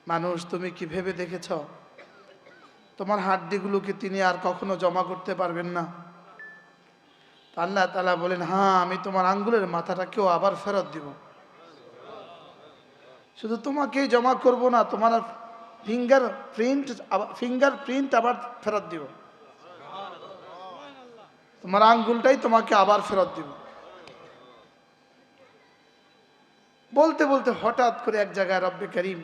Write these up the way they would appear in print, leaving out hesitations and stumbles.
মানুষ তুমি কি ভেবে দেখেছ তোমার হাড্ডিগুলোকে তিনি আর কখনো জমা করতে পারবেন না? আল্লাহ তাআলা বলেন, হ্যাঁ আমি তোমার আঙ্গুলের মাথাটাকেও আবার ফেরত দিব। শুধু তোমাকেই জমা করব না, তোমার ফিঙ্গার প্রিন্ট আবার ফেরত দিব। তোমার আঙ্গুলটাই তোমাকে আবার ফেরত দিব। বলতে বলতে হঠাৎ করে এক জায়গায় রব্বে করিম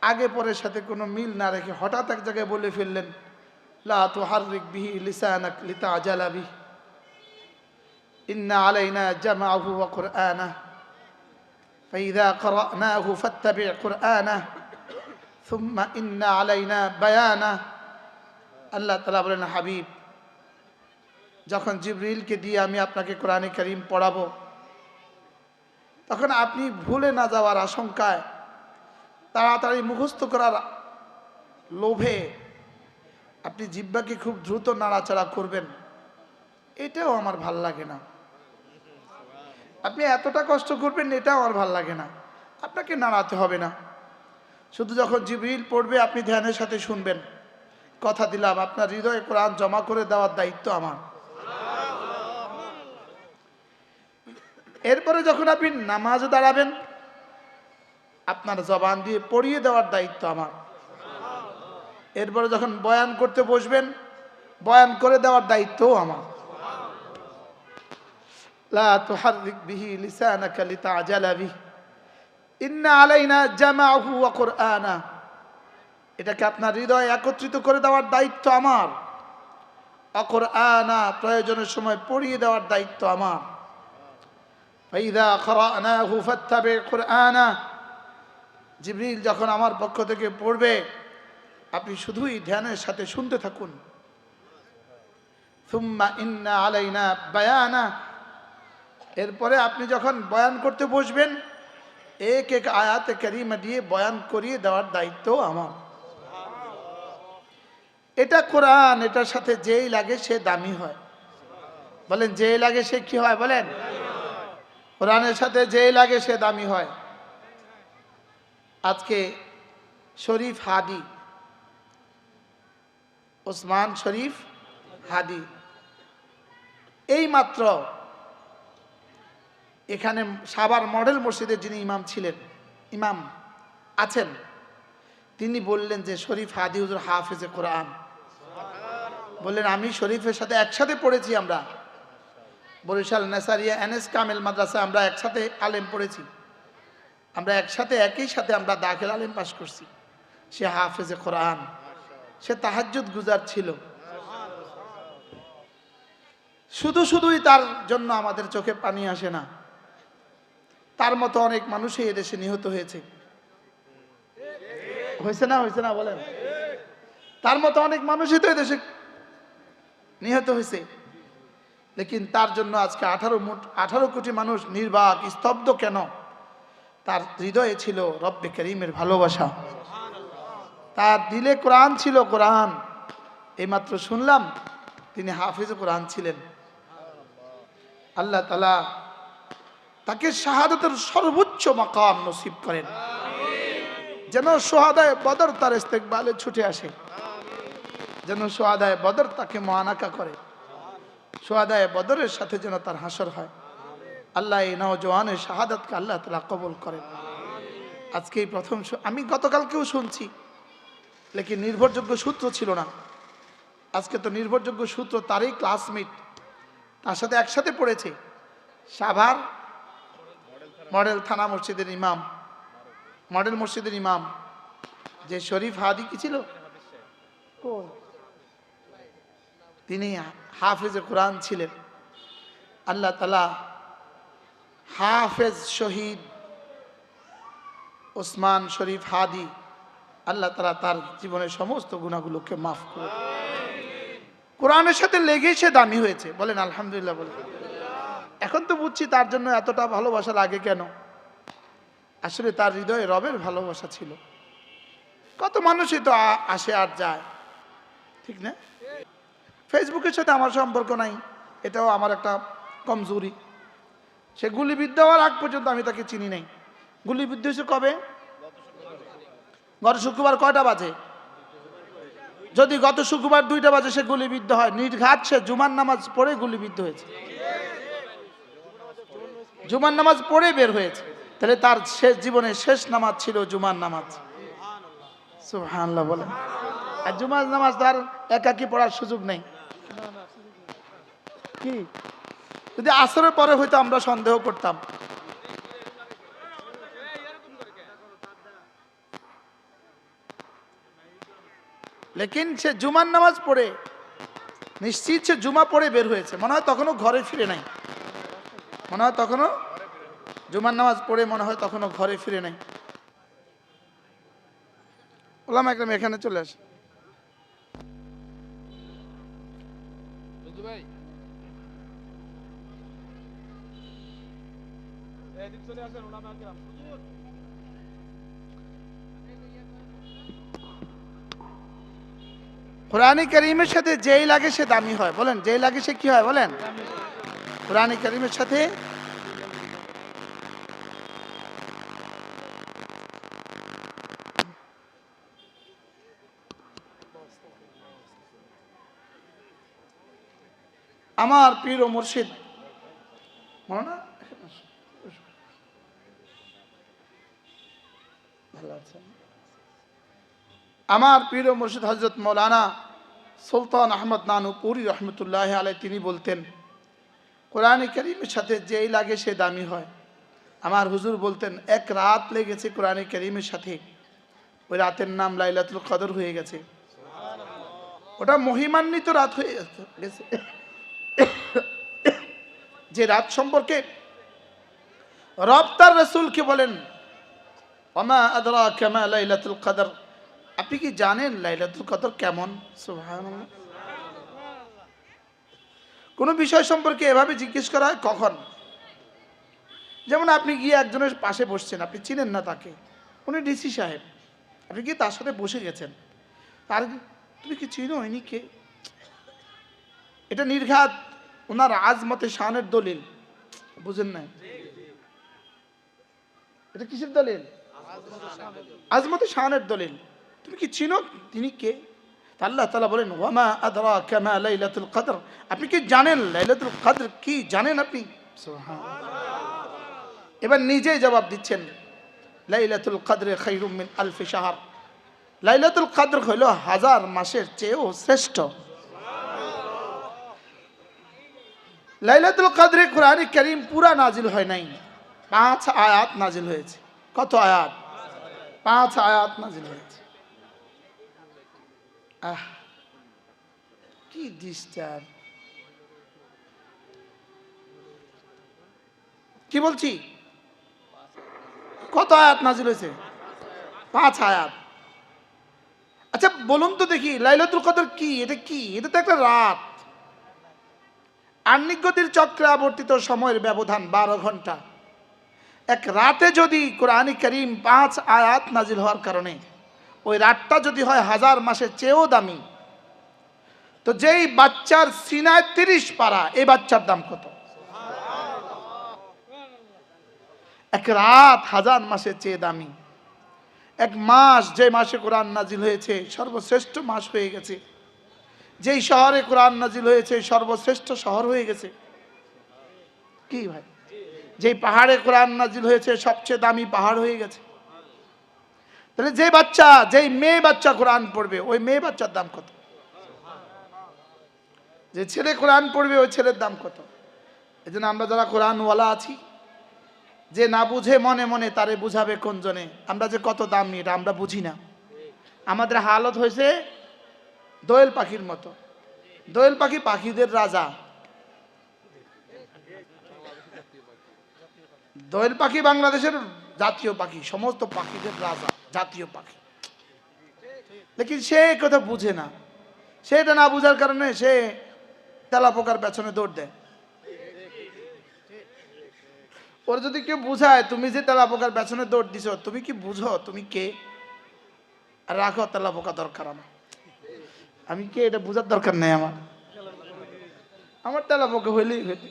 আগে পরের সাথে কোনো মিল না রেখে হঠাৎ এক জায়গায় বলে ফেললেন, লা তুহাররিক বিহি লিসানাক লিতাআজালা বিহি ইন্না আলাইনা জামআহু ওয়া কুরআনাহ ফাইযা ক্বরানাহু ফাত্তাবি' কুরআনাহ সুম্মা ইন্না আলাইনা বায়ানাহ। আল্লাহ তাআলা বলেন, হাবিব, যখন জিবরিলকে দিয়ে আমি আপনাকে কোরআনে কারীম পড়াবো, তখন আপনি ভুলে না যাওয়ার আশঙ্কায় তাড়াতাড়ি মুখস্থ করার লোভে আপনি জিহ্বাকে খুব দ্রুত নাড়াচাড়া করবেন, এটাও আমার ভাল লাগে না। আপনি এতটা কষ্ট করবেন, এটাও আমার ভাল লাগে না। আপনাকে নাড়াতে হবে না, শুধু যখন জিবরিল পড়বে আপনি ধ্যানের সাথে শুনবেন। কথা দিলাম আপনার হৃদয়ে কোরআন জমা করে দেওয়ার দায়িত্ব আমার। এরপরে যখন আপনি নামাজে দাঁড়াবেন, আপনার জবান দিয়ে পড়িয়ে দেওয়ার দায়িত্ব আমার। এরপরে যখন বয়ান করতে বসবেন, বয়ান করে দেওয়ার দায়িত্বও আমার। লা তুহাররিক বিহি লিসানাকা লিতাআজালা বিহি ইন্না আলাইনা জামআহু ওয়া কুরআনাহ। এটাকে আপনার হৃদয়ে একত্রিত করে দেওয়ার দায়িত্ব আমার। ওয়া কুরআনাহ, প্রয়োজনের সময় পড়িয়ে দেওয়ার দায়িত্ব আমার। ফাইযা ক্বরানাহু ফাত্তাবি' কুরআনাহ, জিবরিল যখন আমার পক্ষ থেকে পড়বে আপনি শুধুই ধ্যানের সাথে শুনতে থাকুন। সুম্মা ইন্না আলাইনা বায়ানা, এরপরে আপনি যখন বয়ান করতে বসবেন এক এক আয়াতে কারিমা দিয়ে বয়ান করিয়ে দেওয়ার দায়িত্ব আমার। এটা কোরআন, এটার সাথে যেই লাগে সে দামি হয়। বলেন, যেই লাগে সে কি হয়? বলেন, কোরআনের সাথে যেই লাগে সে দামি হয়। আজকে শরীফ হাদি, ওসমান শরীফ হাদি, এই মাত্র এখানে সাভার মডেল মসজিদের যিনি ইমাম ছিলেন, ইমাম আছেন, তিনি বললেন যে শরীফ হাদি হুজুর হাফেজে কোরআন। বললেন, আমি শরীফের সাথে একসাথে পড়েছি, আমরা বরিশাল নেসারিয়া এনএস কামেল মাদ্রাসা আমরা একসাথে আলেম পড়েছি, আমরা একসাথে একই সাথে আমরা দাখিল আলেম পাশ করছি। সে হাফেজে কোরআন, সে তাহাজ্জুদ গুজার ছিল। শুধুই তার জন্য আমাদের চোখে পানি আসে না, তার মতো অনেক মানুষই এদেশে নিহত হয়েছে। হয়েছে না বলেন? তার মতো অনেক মানুষই তো এদেশে নিহত হয়েছে, লেকিন তার জন্য আজকে 18 কোটি মানুষ নির্বাক স্তব্ধ কেন? তার হৃদয়ে ছিল রব্বে করিমের ভালোবাসা, তার দিলে কোরআন ছিল। কোরআন এইমাত্র শুনলাম তিনি হাফিজ কোরআন ছিলেন। আল্লাহ তাআলা তাকে শাহাদাতের সর্বোচ্চ মাকাম নসিব করেন, যেন শুহাদায়ে বদর তার ইস্তেকবালে ছুটে আসে, যেন শুহাদায়ে বদর তাকে মুআনাকা করে, শুহাদায়ে বদরের সাথে যেন তার হাসর হয়। আল্লাহ এই নওজওয়ানের শাহাদাতকে আল্লাহ তাআলা কবুল করেন। আজকে এই প্রথম, আমি গতকালকেও শুনছি, লেকিন নির্ভরযোগ্য সূত্র ছিল না। আজকে তো নির্ভরযোগ্য সূত্র, তারই ক্লাসমেট, তার সাথে একসাথে পড়েছে, সাভার মডেল থানা মসজিদের ইমাম, মডেল মসজিদের ইমাম যে শরীফ হাদি কি ছিল, তিনি হাফেজে কোরআন ছিলেন। আল্লাহ তাআলা হাফেজ শহীদ ওসমান শরীফ হাদি, আল্লাহ তাআলা তার জীবনের সমস্ত গুনাহগুলোকে মাফ করে কোরআনের সাথে লেগে সে দামি হয়েছে। বলেন আলহামদুলিল্লাহ। বলেন, এখন তো বুঝছি তার জন্য এতটা ভালোবাসা লাগে কেন। আসলে তার হৃদয়ে রবের ভালোবাসা ছিল। কত মানুষই তো আসে আর যায়, ঠিক না? ফেসবুকের সাথে আমার সম্পর্ক নাই, এটাও আমার একটা কমজোরি। সে গুলিবিদ্ধ হওয়ার আগ পর্যন্ত আমি তাকে চিনি নাই। গুলিবিদ্ধ হয়েছে কবে? গত শুক্রবার কয়টা বাজে? যদি গত শুক্রবার 2টা বাজে সে গুলিবিদ্ধ হয়, নির্ঘাত সে জুমার নামাজ পড়ে গুলিবিদ্ধ হয়েছে, জুমার নামাজ পড়ে বের হয়েছে, তাহলে তার শেষ জীবনের শেষ নামাজ ছিল জুমার নামাজ। সুবহানাল্লাহ বলেন। আর জুমার নামাজ তার একাকী পড়ার সুযোগ নেই। কি যদি আসরের পরে হয়তো আমরা সন্দেহ করতাম। লেকিন সে জুমার নামাজ পড়ে নিশ্চিত সে জুমা পড়ে বের হয়েছে, মনে হয় তখনও ঘরে ফিরে নাই, মনে হয় তখনও জুমার নামাজ পড়ে মনে হয় তখনও ঘরে ফিরে নাই। ওলামা একরাম এখানে চলে আসে। কোরআনে কারীমের সাথে যেই লাগে সে দামি হয়। বলেন যেই লাগে সে কি হয়? বলেন কোরআনে কারীমের সাথে আমার পীর ও মুর্শিদ, মনে না ভালো আছে, আমার পীর ও মুর্শিদ হযরত মাওলানা সুলতান আহমদ নানুপুরি রহমতুল্লাহ আলাই তিনি বলতেন, কোরআনে কারীমের সাথে যেই লাগে সে দামি হয়। আমার হুজুর বলতেন, এক রাত লেগেছে কোরআনে কারীমের সাথে, ওই রাতের নাম লাইলাতুল কদর হয়ে গেছে। ওটা মহিমান্বিত রাত হয়ে গেছে। যে রাত সম্পর্কে রব তার রাসূলকে বলেন, ওমা আদরাকা মা লাইলাতুল কদর, আপনি কি জানেন লাইলাতুল কদর কেমন? সুবহানাল্লাহ। কোন বিষয় সম্পর্কে এভাবে জিজ্ঞেস করা হয় কখন? যেমন আপনি গিয়ে একজনের পাশে বসছেন, আপনি চিনেন না তাকে, উনি ডিসি সাহেব, আপনি কি তার সাথে বসে গেছেন, তার তুমি কি চিনো ইনি কে? এটা নির্ঘাত ওনার আজমতে শানের দলিল, বুঝেন না? এটা কিসের দলিল? আজমতে শানের দলিল। তুমি কি চিনো তিনি কে? আল্লাহ তাআলা বলেন, ওয়ামা আদরাকা মা লাইলাতুল কদর, আপনি কি জানেন লাইলাতুল কদর কি? জানেন আপনি? সুবহানাল্লাহ। এবার নিজেই জবাব দিচ্ছেন, লাইলাতুল কদরে খায়রুম মিন আলফি শাহর, লাইলাতুল কদর হলো 1000 মাসের চেয়েও শ্রেষ্ঠ। লাইলাতুল কদরে কোরআনে কারীম পুরা নাজিল হয় নাই, 5 আয়াত নাজিল হয়েছে। কত আয়াত? 5 আয়াত নাজিল হয়েছে। কি ডিস্টার্ব! কি বলছি? কত আয়াত নাজিল হয়েছে? 5 আয়াত। আচ্ছা বলুন তো দেখি, লাইলাতুল কদর কি? এটা কি? এটা তো একটা রাত। আহ্নিক গতির চক্রে আবর্তিত সময়ের ব্যবধান 12 ঘন্টা। এক রাতে যদি কোরআনে কারীম 5 আয়াত নাজিল হওয়ার কারণে ওই রাতটা যদি হয় 1000 মাসের চেয়েও দামি, তো যেই বাচ্চার সিনায় 30 পারা, এই বাচ্চার দাম কত? এক রাত 1000 মাসের চেয়ে দামি। এক মাস, যে মাসে কোরআন নাজিল হয়েছে সর্বশ্রেষ্ঠ মাস হয়ে গেছে। যেই শহরে কোরআন নাজিল হয়েছে সর্বশ্রেষ্ঠ শহর হয়ে গেছে। কি ভাই? যেই পাহাড়ে কোরআন নাজিল হয়েছে সবচেয়ে দামি পাহাড় হয়ে গেছে। তাহলে যে বাচ্চা, যেই মেয়ে বাচ্চা কোরআন পড়বে, ওই মেয়ে বাচ্চার দাম কত? যে ছেলে কোরআন পড়বে ওই ছেলের দাম কত? এই জন্য আমরা যারা কোরআনওয়ালা আছি, যে না বুঝে মনে মনে তারে বুঝাবে কোন জনে, আমরা যে কত দাম নিই এটা আমরা বুঝি না। আমাদের হালত হয়েছে দোয়েল পাখির মতো। দোয়েল পাখি পাখিদের রাজা। দোয়েল পাখি বাংলাদেশের জাতীয় পাখি, সমস্ত পাখিদের রাজা, জাতীয় পাখি। লেকিন সে কথা বুঝে না। সেটা না বুঝার কারণে সে তেলাপোকার পেছনে দৌড় দেয়। ওর যদি কেউ বুঝায়, তুমি যে তেলাপোকার পেছনে দৌড় দিছো, তুমি কি বুঝো তুমি কে? আর রাখো, তেলাপোকা দরকার আমার, আমি কে এটা বুঝার দরকার নেই আমার, আমার তেলাপোকা হইলেই হইলে।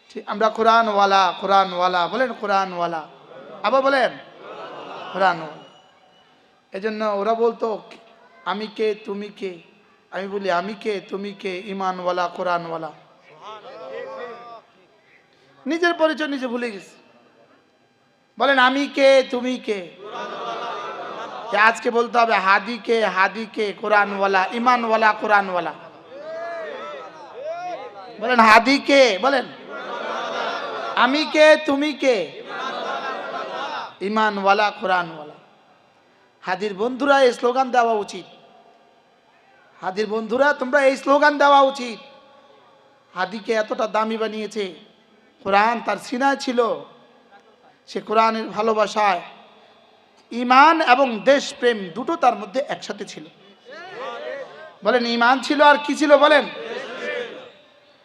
ঠিক, আমরা কোরআনওয়ালা, কোরআনওয়ালা বলেন, কোরআনওয়ালা। আবার বলেন কোরআনওয়ালা। এজন্য ওরা বলতো আমি কে তুমি কে, আমি বলি আমি কে তুমি কে, ইমানওয়ালা কোরআনওয়ালা। নিজের পরিচয় নিজে ভুলে গেছি। বলেন আমি কে তুমি কে। আজকে বলতে হবে হাদি কে, হাদি কে কোরআনওয়ালা, ইমানওয়ালা কোরআনওয়ালা। বলেন হাদি কে, বলেন আমি কে তুমি কে, ইমানওয়ালা কোরআনওয়ালা। হাদির বন্ধুরা এই স্লোগান দেওয়া উচিত। হাদির বন্ধুরা তোমরা এই স্লোগান দেওয়া উচিত। হাদিকে এতটা দামি বানিয়েছে, কোরআন তার সিনায় ছিল, সে কোরআনের ভালোবাসায় ঈমান এবং দেশপ্রেম দুটো তার মধ্যে একসাথে ছিল। বলেন ঈমান ছিল আর কি ছিল বলেন।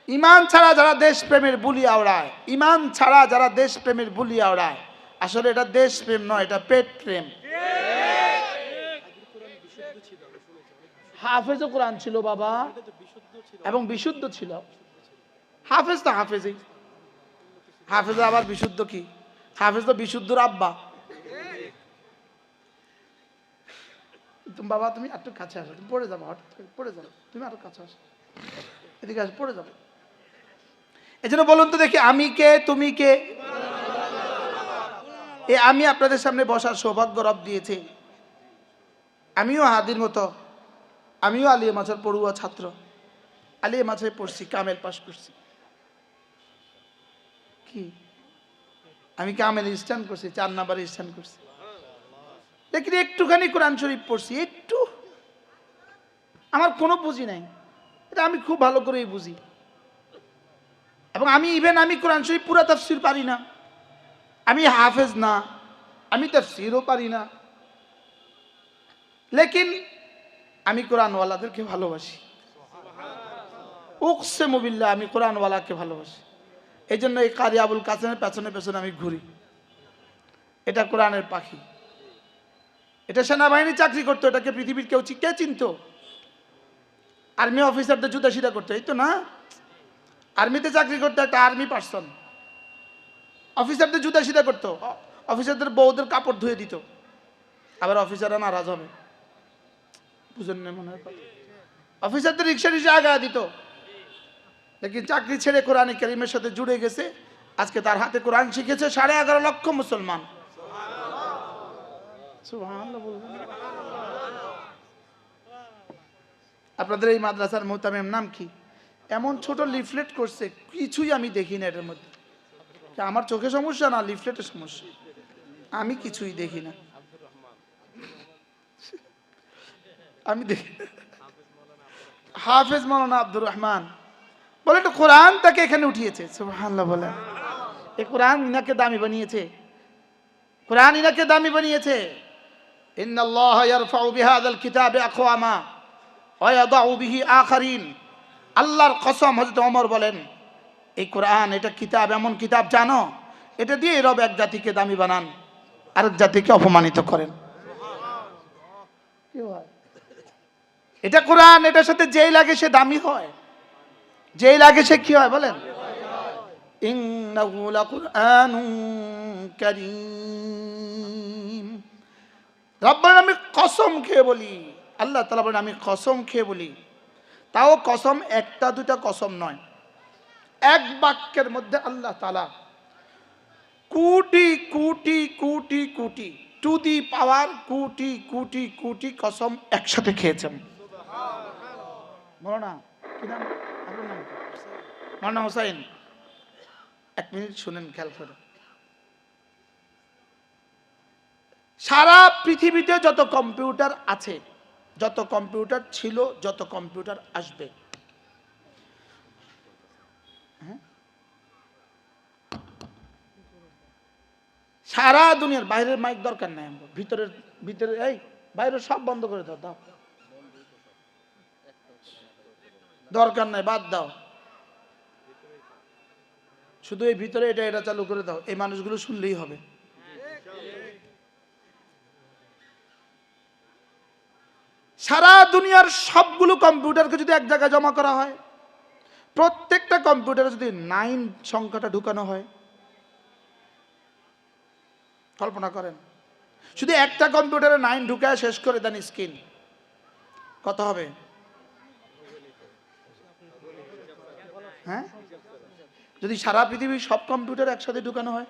ঈমান ছাড়া যারা দেশপ্রেমের বুলি আওড়ায়, ঈমান ছাড়া যারা দেশপ্রেমের বুলি আওড়ায়, আসলে এটা দেশপ্রেম নয়, এটা পেট প্রেম। হাফেজও কোরআন ছিল বাবা, এবং বিশুদ্ধ ছিল। হাফেজ তো হাফেজই, হাফেজ আবার বিশুদ্ধ কি? হাফেজ তো বিশুদ্ধর আব্বা। তুমি বাবা তুমি একটু কাছে আসো, তুমি পড়ে যাবো, হঠাৎ করে পড়ে যাবো, তুমি আরো কাছে আসো, এদিকে আসো, পড়ে যাবো। এই জন্য বলুন তো দেখি আমি কে তুমি কে। আমি আপনাদের সামনে বসার সৌভাগ্য রব দিয়েছে। আমিও হাদির মতো, আমিও আলিয়া মাছের পড়ুয়া ছাত্র, আলিয়া মাছে পড়ছি, কামেল পাশ করছি। কি আমি কামেল স্ট্যান্ড করছি, 4 নাম্বার স্ট্যান্ড করছি, লেকিন একটুখানি কোরআন শরীফ পড়ছি, একটু। আমার কোনো বুঝি নাই, এটা আমি খুব ভালো করেই বুঝি। এবং আমি আমি কোরআন শরীফ পুরা তাফসীর পারি না, আমি হাফেজ না, আমি তাফসীরও পারি না, লেকিন আমি কোরআনওয়ালাদেরকে ভালোবাসি। উকসিমু বিল্লাহ, আমি কোরআনওয়ালাকে ভালোবাসি। এই জন্য এই কারি আবুল কাসেমের পেছনে পেছনে আমি ঘুরি। এটা কোরআনের পাখি, এটা সেনাবাহিনী চাকরি করতো, এটাকে পৃথিবীর কেউ কে চিনত? আর্মি অফিসারদের জুতা সিধা করতো, এই তো না? আর্মিতে চাকরি করতো একটা আর্মি পার্সন, অফিসারদের জুতা সিধা করতো, অফিসারদের বউদের কাপড় ধুয়ে দিত, আবার অফিসাররা নারাজ হবে, বুঝেন না মনে হয়। অফিসারদের রিক্সা রিক্সা আগায় দিত, লেকিন চাকরি ছেড়ে কোরআন কারীমের সাথে জুড়ে গেছে। আজকে তার হাতে কোরআন শিখেছে 11.5 লক্ষ মুসলমান। সুবহানাল্লাহ বলবেন। আপনাদের এই মাদ্রাসার মুহতামিম নাম কি? এমন ছোট লিফলেট করছে, কিছুই আমি দেখি না এটার মধ্যে। আমার চোখে সমস্যা না, লিফলেটের সমস্যা, আমি কিছুই দেখি না, আমি দেখি। হাফেজ মাওলানা আব্দুর রহমান বলে তো কোরআন তাকে এখানে উঠিয়েছে। সুবহানাল্লাহ বলেন। এই কোরআন ইনাকে দামি বানিয়েছে, কোরআন ইনাকে দামি বানিয়েছে। ইন্নাল্লাহা ইয়ারফাউ বিহাযাল কিতাবি আকওয়ামা ওয়া ইয়াদাউ বিহি আখারিন। আল্লাহর কসম, হযরত ওমর বলেন এই কোরআন, এটা কিতাব, এমন কিতাব জানো, এটা দিয়ে রব এক জাতিকে দামি বানান, আরেক জাতিকে অপমানিত করেন। কি হয়? এটা কোরআন, এটার সাথে যেই লাগে সে দামি হয়, যেই লাগে সে কি হয় বলেন? ইন্নাহু লাকুরআনুন কারীম। রব্বুল আমি কসম খেয়ে বলি, আল্লাহ তাআলা বলেন আমি কসম খেয়ে বলি, তাও কসম একটা দুটা কসম নয়, এক বাক্যের মধ্যে আল্লাহ তাআলা কোটি কোটি কোটি কোটি, টু দি পাওয়ার কোটি কোটি কোটি কসম একসাথে খেয়েছেন। বলো না কি নাম আপনার? নাম মাওলানা হোসাইন। 1 মিনিট শুনেন, খেয়াল করে। সারা পৃথিবীতে যত কম্পিউটার আছে, যত কম্পিউটার ছিল, যত কম্পিউটার আসবে, সারা দুনিয়ার, বাইরের মাইক দরকার নাই, ভিতরের ভিতরে, এই বাইরে সব বন্ধ করে দাও, দাও দরকার নাই, বাদ দাও, শুধু এই ভিতরে এটা এটা চালু করে দাও, এই মানুষগুলো শুনলেই হবে। সারা দুনিয়ার সবগুলো কম্পিউটারকে যদি এক জায়গায় জমা করা হয়, প্রত্যেকটা কম্পিউটারে যদি 9 সংখ্যাটা ঢুকানো হয়, কল্পনা করেন, শুধু একটা কম্পিউটারে 9 ঢুকায় শেষ করে দেন স্ক্রিন, কত হবে? হ্যাঁ, যদি সারা পৃথিবীর সব কম্পিউটার একসাথে ঢুকানো হয়,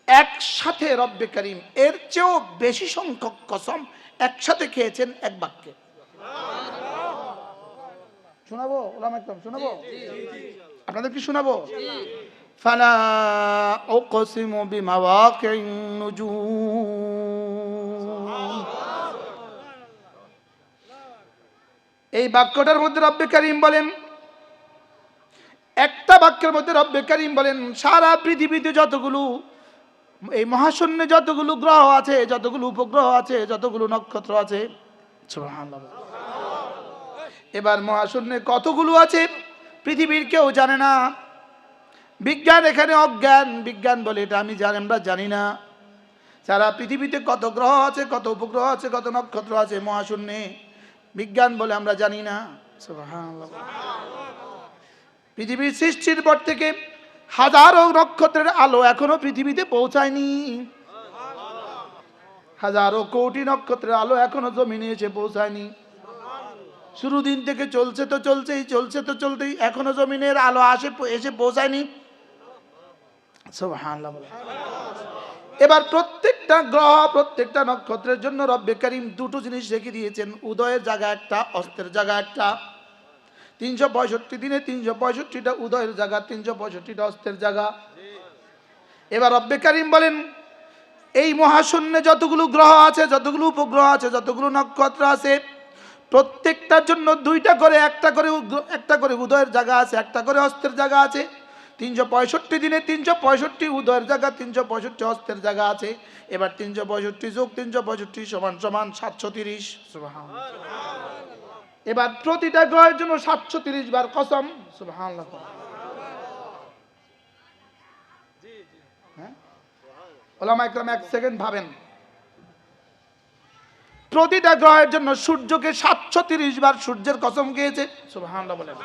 একসাথে রব্বে করিম এর চেয়েও বেশি সংখ্যক কসম একসাথে খেয়েছেন এক বাক্যে। শোনাবো ওলামা একদম শোনাবো, আপনাদের কি শোনাবো? ফালা উকসিমু বিমাওয়াকিন নুজুম, এই বাক্যটার মধ্যে রব্বে করিম বলেন, একটা বাক্যের মধ্যে রব্বে করিম বলেন সারা পৃথিবীতে যতগুলো এই মহাশূন্যে যতগুলো গ্রহ আছে, যতগুলো উপগ্রহ আছে, যতগুলো নক্ষত্র আছে, সুবহানাল্লাহ, এবার মহাশূন্যে কতগুলো আছে পৃথিবীর কেউ জানে না। বিজ্ঞান এখানে অজ্ঞান, বিজ্ঞান বলে এটা আমি জানি, আমরা জানি না সারা পৃথিবীতে কত গ্রহ আছে, কত উপগ্রহ আছে, কত নক্ষত্র আছে মহাশূন্যে, বিজ্ঞান বলে আমরা জানি না। সুবহানাল্লাহ। পৃথিবীর সৃষ্টির পর থেকে হাজারো নক্ষত্রের আলো এখনো পৃথিবীতে পৌঁছায়নি, হাজারো কোটি নক্ষত্রের আলো এখনো জমিনে এসে পৌঁছায়নি। শুরু দিন থেকে চলছে তো চলছেই, চলছে তো চলতেই, এখনো জমিনের আলো এসে পৌঁছায়নি। সুবহানাল্লাহ। এবার প্রত্যেকটা গ্রহ, প্রত্যেকটা নক্ষত্রের জন্য রব্বে করিম দুটো জিনিস রেখে দিয়েছেন, উদয়ের জায়গা একটা, অস্তের জায়গা একটা। 365 দিনে 365টা উদয়ের জায়গা, 365টা অস্তের জায়গা। এবার রব্বে করিম বলেন এই মহাশূন্যে যতগুলো গ্রহ আছে, যতগুলো উপগ্রহ আছে, যতগুলো নক্ষত্র আছে, প্রত্যেকটার জন্য দুইটা করে, একটা করে উদয়ের জায়গা আছে, একটা করে অস্তের জায়গা আছে। 365 দিনে 365 উদয়ের জায়গা, 365 অস্তের জায়গা আছে। এবার 365 যোগ 365 সমান 730। সুবহানাল্লাহ। এবার প্রতিটা গ্রহের জন্য 730 বার কসম। সুবহানাল্লাহ। হ্যাঁ, ওলামা একরাম এক সেকেন্ড ভাবেন, প্রতিটা গ্রহের জন্য সূর্যকে 730 বার সূর্যের কসম খেয়েছে। সুবহানাল্লাহ বলেন।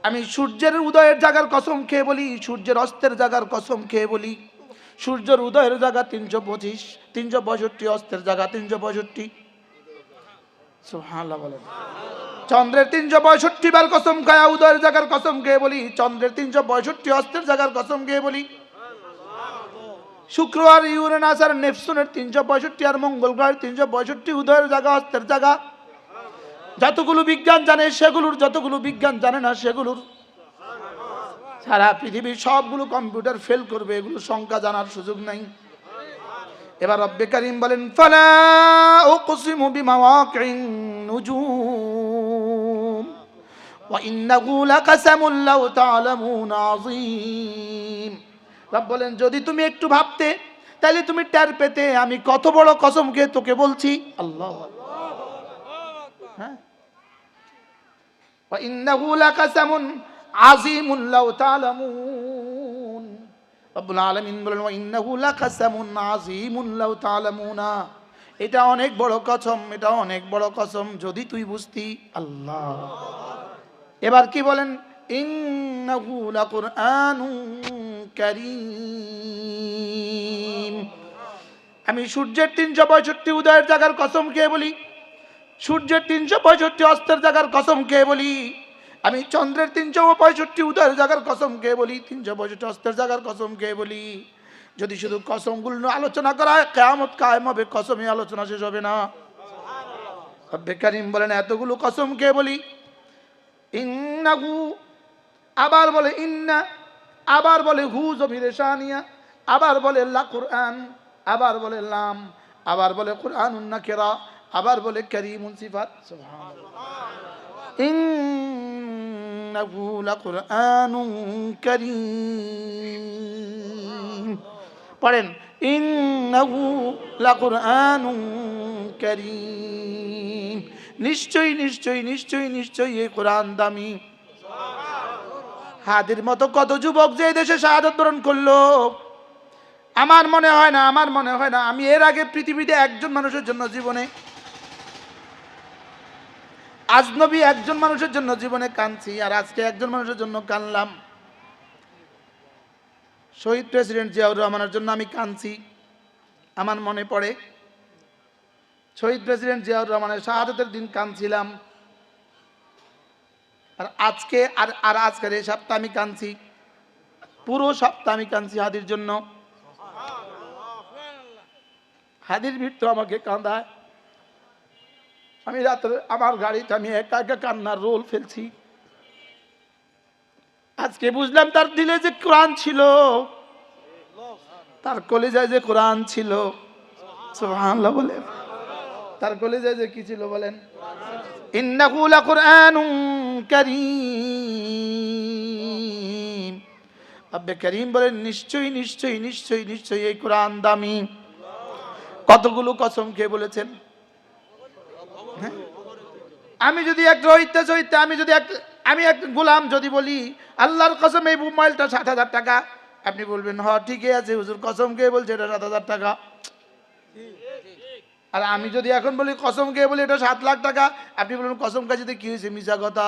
আমি সূর্যের উদয়ের জায়গার কসম খেয়ে বলি, সূর্যের অস্তের জায়গার কসম খেয়ে বলি, সূর্যের উদয়ের জায়গা 325, 365 অস্তের জায়গা 365। সুবহানাল্লাহ বলেন। চন্দ্রের 365 বার কসম খায়া উদয়ের জায়গার কসম খেয়ে বলি, চন্দ্রের 365 অস্তের জায়গার কসম খেয়ে বলি। শুক্র আর ইউরেনাস আর নেপচুনের 365 আর মঙ্গল গ্রহের 365 উদয়ের জায়গা, অস্তের জায়গা। যতগুলো বিজ্ঞান জানে সেগুলোর, যতগুলো বিজ্ঞান জানে না সেগুলোর। সারা পৃথিবীর সবগুলো কম্পিউটার ফেল করবে, এগুলো সংখ্যা জানার সুযোগ নাই। এবার রব্বে করিম বলেন ফালা উকসিমু বিমাওয়াকিন নুজুম ওয়া ইন্নাহু লাকাসামুন লাউ তা'লামুনা আযীম। রব বলেন যদি তুমি একটু ভাবতে তাহলে তুমি টের পেতে আমি কত বড় কসম খেয়ে তোকে বলছি। আল্লাহু আকবার। হ্যাঁ, ওয়া ইন্নাহু লাকাসামুন আযীমুন লাউ তা'লামুন। রব্বুল আলামিন বলেন ওয়া ইন্নাহু লাকাসামুন আযীমুন লাউ তা'লামুনা, এটা অনেক বড় কসম, এটা অনেক বড় কসম যদি তুই বুঝতি। আল্লাহ। এবার কি বলেন ইন্নাহু লাকুরআনুন কারীম। আমি সূর্যের 365 উদয়ের জায়গার কসম খেয়ে বলি, সূর্যের 365 অস্তের জায়গার কসম খেয়ে বলি, আমি চন্দ্রের 365 উদয়ের জায়গার কসম খেয়ে বলি, 365 অস্তের জায়গার কসম খেয়ে বলি। যদি শুধু কসমগুলো আলোচনা করা হয় কিয়ামত কায়েম হবে, কসমই আলোচনা শেষ হবে না। রব্বে করিম বলেন এতগুলো কসম খেয়ে বলি। ইন্নাহু, আবার বলে ইন্না, আবার বলে হু জমিরে শানিয়া, আবার বলে লা কুরআন, আবার বলে লাম, আবার বলে কুরআনুন নাকিরা, আবার বলে কারীমুন সিফাত। সুবহানাল্লাহ। ইন্নাহু লাকুরআনুন কারীম। পড়েন ইন্নাহু লাকুরআনুন কারীম। নিশ্চয়ই নিশ্চয়ই নিশ্চয়ই নিশ্চয়ই এই কোরআন দামি। হাদির মতো কত যুবক যে দেশে শাহাদাত বরণ করলো, আমার মনে হয় না আমি এর আগে পৃথিবীতে একজন মানুষের জন্য জীবনে, আজনবী একজন মানুষের জন্য জীবনে কাঁদছি, আর আজকে একজন মানুষের জন্য কাঁদলাম। শহীদ প্রেসিডেন্ট জিয়াউর রহমানের জন্য আমি কাঁদছি। আমার মনে পড়ে শহীদ প্রেসিডেন্ট জিয়াউর রহমানের শাহাদাতের দিন কাঁদছিলাম, আর আজকে আর আজকের এই সপ্তাহ আমি কাঁদছি, পুরো সপ্তাহ আমি কাঁদছি হাদির জন্য। হাদির ভিড় তো আমাকে কাঁদায়। আমি রাত্রে আমার গাড়িতে আমি একা একা কান্নার রোল ফেলছি। আজকে বুঝলাম তার দিলে যে কোরআন ছিল, তার কলিজায় যে কোরআন ছিল। সুবহানাল্লাহ বলেন। তার কলিজায় যে কি ছিল বলেন? ইন্নাহু লাকুরআনুন কারীম। রব্বে কারীম বলেন নিশ্চয়ই নিশ্চয়ই নিশ্চয়ই নিশ্চয়ই এই কোরআন দামি। কতগুলো কসম খেয়ে বলেছেন। আমি যদি এক আমি এক গোলাম যদি বলি আল্লাহর কসম এই মোবাইলটা ৭,০০০ টাকা, আপনি বলবেন হ ঠিকই আছে হুজুর, কসম খেয়ে বলছে এটা ৭,০০০ টাকা। আর আমি যদি এখন বলি কসম খেয়ে বলি এটা ৭,০০,০০০ টাকা, আপনি বলবেন কসম কাজে কি হয়েছে, মিছা কথা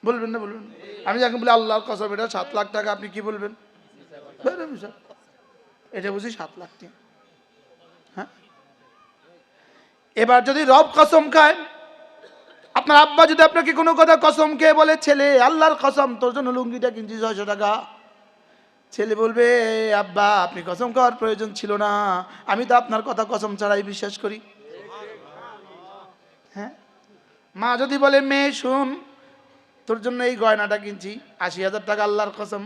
বলবেন না? বলবেন। আমি যখন বলি আল্লাহর কসম এটা ৭,০০,০০০ টাকা, আপনি কি বলবেন? এটা বুঝি ৭,০০,০০০ টাকা। হ্যাঁ, এবার যদি রব কসম খায়, আপনার আব্বা যদি আপনাকে কোনো কথা কসম খেয়ে বলে ছেলে আল্লাহর কসম তোর জন্য লুঙ্গিটা কিনছি ৬০০ টাকা, ছেলে বলবে আব্বা আপনি কসম খাওয়ার প্রয়োজন ছিল না, আমি তো আপনার কথা কসম ছাড়াই বিশ্বাস করি। হ্যাঁ, মা যদি বলে মেয়ে শুন তোর জন্য এই গয়নাটা কিনছি ৮০,০০০ টাকা, আল্লাহর কসম,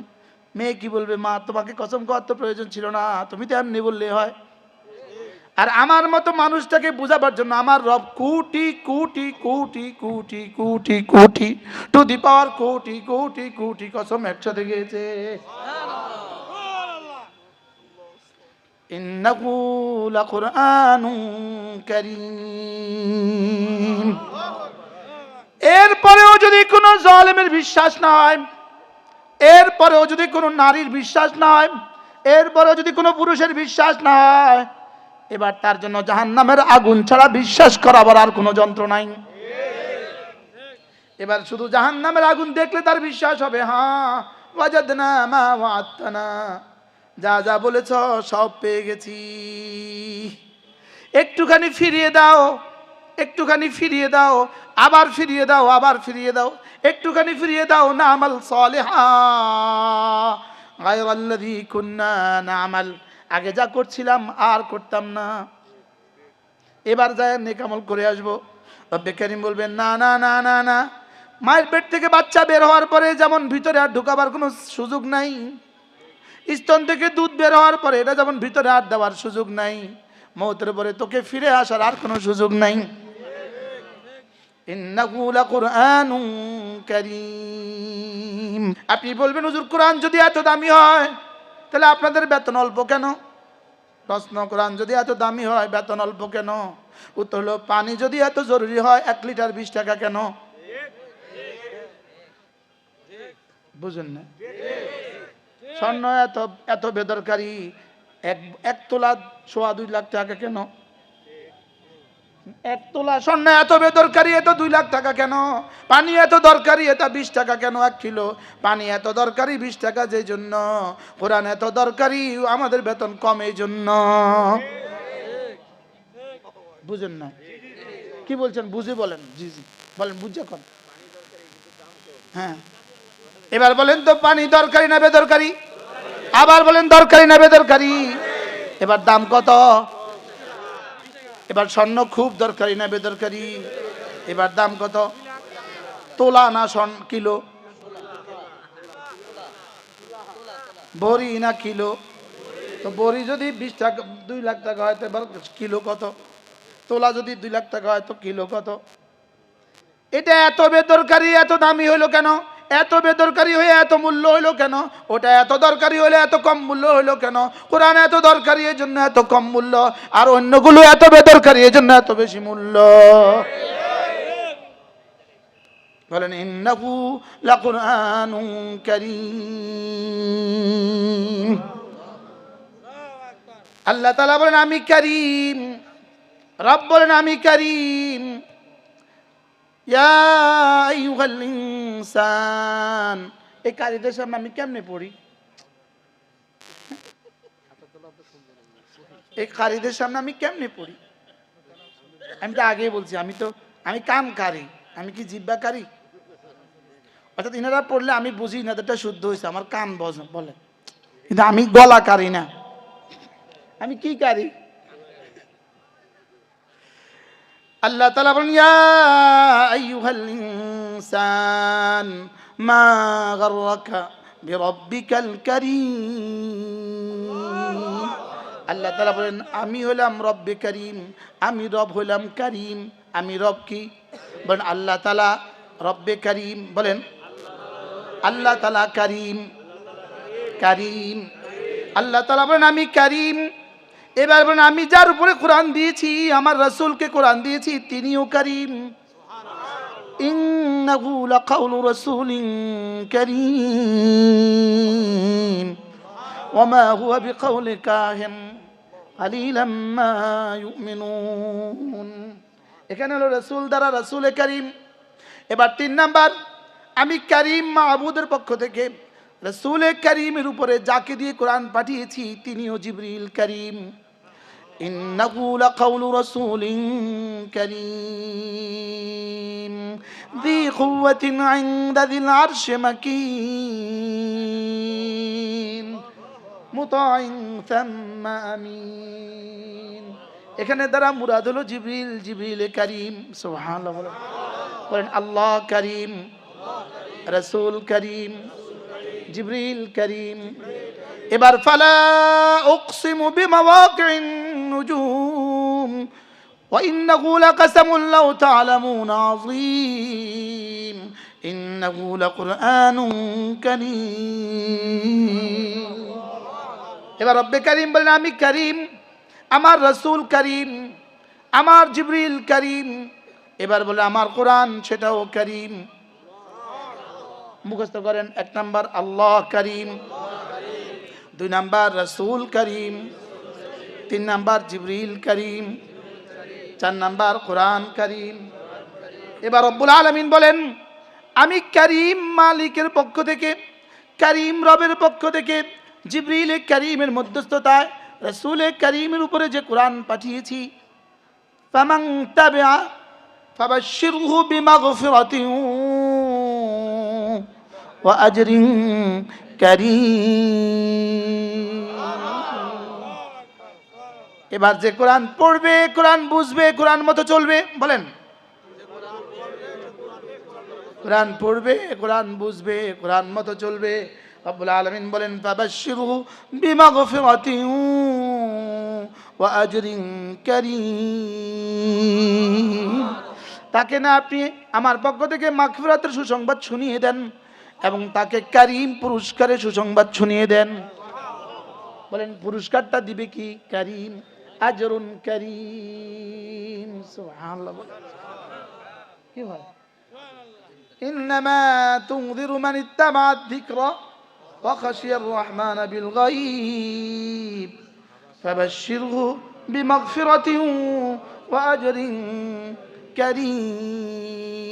মেয়ে কি বলবে? মা তোমাকে কসম খাওয়ার তো প্রয়োজন ছিল না, তুমি তো এমনি বললে হয়। আর আমার মতো মানুষটাকে বুঝাবার জন্য আমার রব কোটি কোটি কোটি কোটি কোটি কোটি টু দি পাওয়ার কোটি কোটি কোটি কসম একসাথে গিয়েছে। ইন্নাহু লাকুরআনুন কারীম। এরপরেও যদি কোনো জালেমের বিশ্বাস না হয়, এরপরেও যদি কোনো নারীর বিশ্বাস না হয়, এরপরেও যদি কোনো পুরুষের বিশ্বাস না হয়, এবার তার জন্য জাহান্নামের আগুন ছাড়া বিশ্বাস করাবার আর কোনো যন্ত্র নাই। এবার শুধু জাহান্নামের আগুন দেখলে তার বিশ্বাস হবে। হ্যাঁ, ওয়াজাদনা মা ওয়া'আদতানা, যা যা বলেছ সব পেয়ে গেছি, একটুখানি ফিরিয়ে দাও, একটুখানি ফিরিয়ে দাও, আবার ফিরিয়ে দাও, আবার ফিরিয়ে দাও, একটুখানি ফিরিয়ে দাও। না'মাল সালিহা গায়রাল্লাযী কুন্না না'মাল, আগে যা করছিলাম আর করতাম না, এবার যায় নেক আমল করে আসবো। রব্বে কারীম বলবেন না না না না না, মায়ের পেট থেকে বাচ্চা বের হওয়ার পরে যেমন ভিতরে আর ঢোকাবার কোনো সুযোগ নাই, স্তন থেকে দুধ বের হওয়ার পরে এটা যেমন ভিতরে আর দেওয়ার সুযোগ নাই, মওতের পরে তোকে ফিরে আসার আর কোনো সুযোগ নাই। ইন্নাহু লাকুরআনুন কারীম। আপনি বলবেন হুজুর কোরআন যদি এত দামি হয় তাহলে আপনাদের বেতন অল্প কেন? প্রশ্ন, কোরআন যদি এত দামি হয় বেতন অল্প কেন? উত্তর হলো পানি যদি এত জরুরি হয় ১ লিটার ২০ টাকা কেন? বুঝেন না? স্বর্ণ এত এত বেদরকারি, এক তোলা ১.২ লাখ টাকা কেন? ১ তোলা স্বর্ণ এত বেদরকারি, এত ২ লাখ টাকা কেন? পানি এত দরকারি, এটা ২০ টাকা কেন ১ কিলো? পানি এত দরকারি ২০ টাকা যেই জন্য, কোরআন এত দরকারি আমাদের বেতন কম এই জন্য। বুঝেন না? কি বলছেন? বুঝে বলেন। জি জি বলেন, বুঝে কন। হ্যাঁ, এবার বলেন তো পানি দরকারি না বেদরকারি? আবার বলেন দরকারি না বেদরকারি? এবার দাম কত? এবার স্বর্ণ খুব দরকারি না বেদরকারি? এবার দাম কত? তোলা না স্বর্ণ কিলো? বড়ি না কিলো? তো বড়ি যদি ২০ টাকা ২ লাখ টাকা হয় তো এবার কিলো কত? তোলা যদি ২ লাখ টাকা হয় তো কিলো কত? এটা এত বেদরকারি এত দামি হইলো কেন? এত বেদরকারি হয়ে এত মূল্য হইলো কেন? ওটা এত দরকারি হলে এত কম মূল্য হইলো কেন? কোরআন এত দরকারি এর জন্য এত কম মূল্য, আর অন্যগুলো এত বেদরকারি এর জন্য এত বেশি মূল্য। বলেন ইন্নাহু লাকুরআনুন কারীম। আল্লাহ তাআলা বলেন আমি কারীম, রব বলেন আমি কারীম। ইয়া আইয়ুহাল ইনসান, এই কারিদের সামনে আমি কেমনে পড়ি? এই কারিদের সামনে আমি কেমনে পড়ি? আমি তো আগেই বলছি, আমি কান কারি, আমি কি জিব্বা কারি? অর্থাৎ ইনারা পড়লে আমি বুঝি ইনাদেরটা শুদ্ধ হয়েছে, আমার কান বলে, কিন্তু আমি গলা কারি না। আমি কি কারি? আল্লাহ তাআলা বলেন, ইয়া আইয়ুহাল ইনসান মা গাররাকা বিরাব্বিকাল কারীম। আল্লাহ তাআলা বলেন, আমি হলাম রব্বে কারীম, আমি রব হলাম কারীম। আমি রব কি? বলেন আল্লাহ তাআলা রব্বে কারীম। বলেন আল্লাহ তাআলা কারীম, কারীম। আল্লাহ তাআলা বলেন আমি কারীম। এবার বলেন আমি যার উপরে কোরআন দিয়েছি, আমার রাসূলকে কোরআন দিয়েছি, তিনিও কারীম। ইন্নাহু লাকাউলু রাসূলিন কারীম ওয়া মা হুয়া বিকাউলি কাহিন কালিলাম মা ইউমিনুন। এখানে হলো রাসূল দ্বারা রাসূলে কারীম। এবার 3 নাম্বার, আমি কারীম মাহবুদের পক্ষ থেকে রাসূলে কারীমের উপরে যাকে দিয়ে কোরআন পাঠিয়েছি তিনিও জিবরিল কারীম। ইন্নাহু লাকাউলু রাসূলিন কারীম যী কুওয়াতিন ইনদা যিল আরশি মাকিন মুতাইন সাম্মা আমিন। এখানে দ্বারা মুরাদ হলো জিবরিল, জিবরিল কারীম। সুবহানাল্লাহ বলেন আল্লাহ কারীম, রাসূল কারীম, জিবরিল কারীম। এবার ফালা উকসিমু বিমাওয়াকিন নুজুম ওয়া ইন্নাহু লাকাসামুন লাউ তা'লামুন আযীম ইন্নাহু লাকুরআনুন কারীম। এবার রব্বে কারীম বলেন আমি কারীম, আমার রাসূল কারীম, আমার জিবরিল কারীম। এবার বলে আমার কোরআন সেটাও কারীম। মুখস্থ করেন। 1 নাম্বার আল্লাহ কারীম, 2 নাম্বার রাসূল কারীম, 3 নাম্বার জিবরিল কারীম, 4 নাম্বার কোরআন কারীম। এবার রব্বুল আলামিন বলেন আমি কারীম মালিকের পক্ষ থেকে, কারীম রবের পক্ষ থেকে জিবরিল কারীমের মধ্যস্থতায় রাসূল কারীমের উপরে যে কোরআন পাঠিয়েছি, ফামান তাবিআ ফাবাশশিরহু বিমাগফিরাতিন ওয়া আজরিন কারীম। এবার যে কোরআন পড়বে, কোরআন বুঝবে, কোরআন মতো চলবে, বলেন কোরআন পড়বে, কোরআন বুঝবে, কোরআন মতো চলবে, রব্বুল আলামিন বলেন ফাবাশশিরহু বিমাগফিরাতিন ওয়া আজরিন কারীম। তাকে না আপনি আমার পক্ষ থেকে মাগফিরাতের সুসংবাদ শুনিয়ে দেন এবং তাকে কারীম পুরস্কারের সুসংবাদ শুনিয়ে দেন। বলেন পুরস্কারটা দিবে কি? কারীম, আজরুন কারীম। সুবহানাল্লাহ। কি হয়? ইন্নামা তুনযিরু মান ইত্তাবাআ যিকরা ওয়া খাশিয়ার রহমান বিল গায়ব ফাবাশশিরহু বিমাগফিরাতিন ওয়া আজরিন কারীম।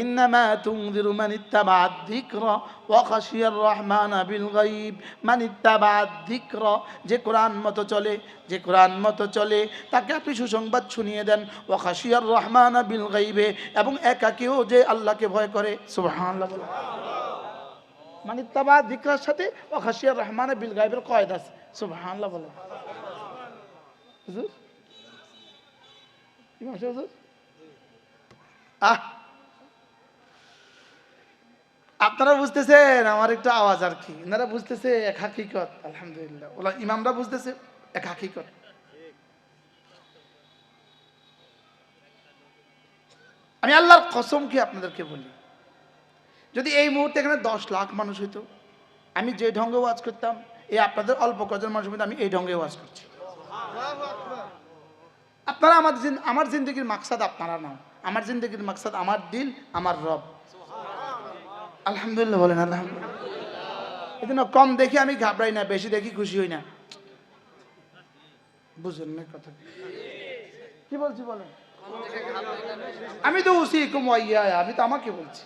ইন্নামা তুনযিরু মান ইত্তাবাআ যিকরা ওয়া খাশিয়ার রহমান বিল গায়ব। মান ইত্তাবাআ যিকরা, যে কোরআন মতো চলে, যে কোরআন মতো চলে তাকে আপনি সুসংবাদ শুনিয়ে দেন। ওয়া খাশিয়ার রহমান বিল গায়বে, এবং একাকেও যে আল্লাহকে ভয় করে। সুবহানাল্লাহ। মান ইত্তাবাআ যিকরার সাথে ওয়া খাশিয়ার রহমান বিল গায়বের কয়দা আছে। সুবহানাল্লাহ বলে হুজুর, ইমাম সাহেব হুজুর, আপনারা বুঝতেছেন আমার একটু আওয়াজ আর কি, এনারা বুঝতেছে এক হাকিকত। আলহামদুলিল্লাহ, ওলা ইমামরা বুঝতেছে এক হাকিকত। আমি আল্লাহর কসম কি আপনাদেরকে বলি, যদি এই মুহূর্তে এখানে 10 লাখ মানুষ হইতো, আমি যে ঢঙ্গে ওয়াজ করতাম, এই আপনাদের অল্প কজন মানুষের মধ্যে আমি এই ঢঙ্গে ওয়াজ করছি। আপনারা আমার জিন্দগির মাকসাদ আপনারা নাও, আমার জিন্দগির মাকসাদ আমার দিল, আমার রব। আলহামদুলিল্লাহ বলেন আলহামদুলিল্লাহ। এই জন্য কম দেখি আমি ঘাবড়াই না, বেশি দেখি খুশি হই না। বুঝলেন না কথা? কি বলছি বলেন? আমি তো উসিকুম ওয়া ইয়া, আমি তো আমাকে বলছি,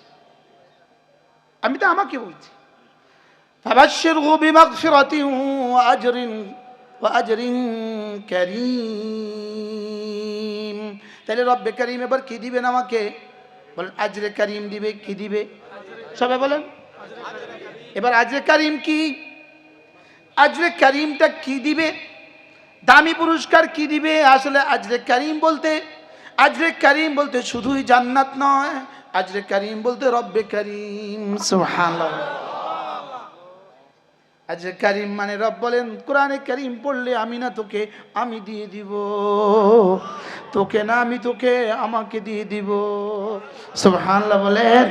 আমি তো আমাকে বলছি। ফাবাশশিরহু বিমাগফিরাতিন ওয়া আজরিন কারীম। তাহলে রব্বে কারীম এবার কি দিবেন আমাকে? বলেন আজরে কারীম দিবে। কি দিবে? সবাই বলেন। এবার আজরে কারীম কি? আজরে কারীমটা কি দিবে? দামি পুরস্কার কি দিবে? আসলে আজরে কারীম বলতে শুধুই জান্নাত নয়, আজরে কারীম বলতে রব্বে কারীম। সুবহানাল্লাহ। আজরে কারীম মানে রব বলেন কোরআনে কারীম পড়লে আমি না তোকে, আমি দিয়ে দিব, তোকে না আমি তোকে, আমাকে দিয়ে দিব। সুবহানাল্লাহ বলেন।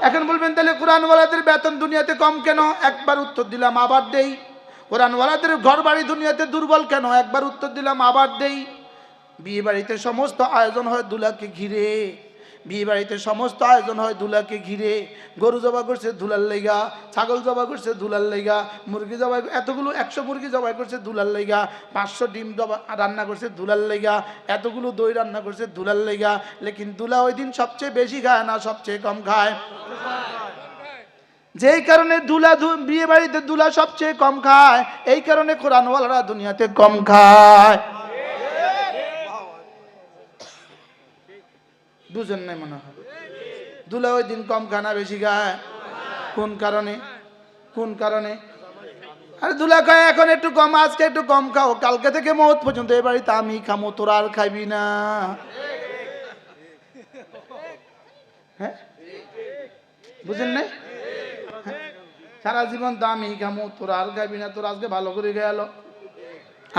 এখন বলবেন তাহলে কোরআনওয়ালাদের বেতন দুনিয়াতে কম কেন? একবার উত্তর দিলাম, আবার দেই। কোরআনওয়ালাদের ঘর বাড়ি দুনিয়াতে দুর্বল কেন? একবার উত্তর দিলাম, আবার দেই। বিয়ে বাড়িতে সমস্ত আয়োজন হয় দুলাকে ঘিরে, বিয়ে বাড়িতে সমস্ত আয়োজন হয় দুলাকে ঘিরে। গরু জবাই করছে দুলার লেগা, ছাগল জবাই করছে দুলার লেগা, মুরগি জবাই, এতগুলো 100 মুরগি জবাই করছে দুলার লেগা, 500 ডিম রান্না করছে দুলার লেগা, এতগুলো দই রান্না করছে দুলার লেগা। লেকিন দুলা ওই দিন সবচেয়ে বেশি খায় না সবচেয়ে কম খায়? যেই কারণে বিয়ে বাড়িতে দুলা সবচেয়ে কম খায়, এই কারণে কোরআনওয়ালারা দুনিয়াতে কম খায়। দুজন নাই মনে হয়, দুলা ওই দিন কম খানা বেশি খায়। কোন কারণে? কোন কারণে? আরে দুলা খায় এখন একটু কম, আজকে একটু কম খাও, কালকে থেকে মওত পর্যন্ত এ বাড়িতে আমি খামো, তোরা আর খাইবি না। হ্যাঁ, বুঝেন না? সারা জীবন তো আমি খামো, তোরা আর খাইবি না, তোরা আজকে ভালো করে গেল,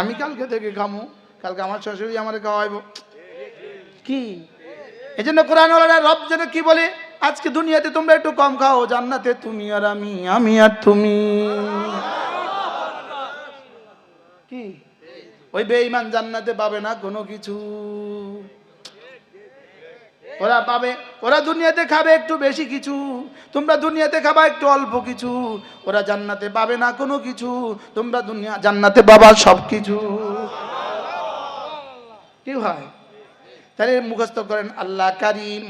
আমি কালকে থেকে খামো, কালকে আমার শ্বশুরি আমার খাওয়াইব। কি এই জন্য কোরআনওয়ালারা রব যেন কি বলে, আজকে দুনিয়াতে তোমরা একটু কম খাও, জান্নাতে তুমি আর আমি, আমি আর তুমি। কি ওই বেঈমান জান্নাতে পাবে না কোনো কিছু, ওরা পাবে, ওরা দুনিয়াতে খাবে একটু বেশি কিছু, তোমরা দুনিয়াতে খাবা একটু অল্প কিছু। ওরা জান্নাতে পাবে না কোনো কিছু, তোমরা জান্নাতে পাবা সব কিছু। কি হয়? তাহলে মুখস্থ করেন, আল্লাহ কারীম,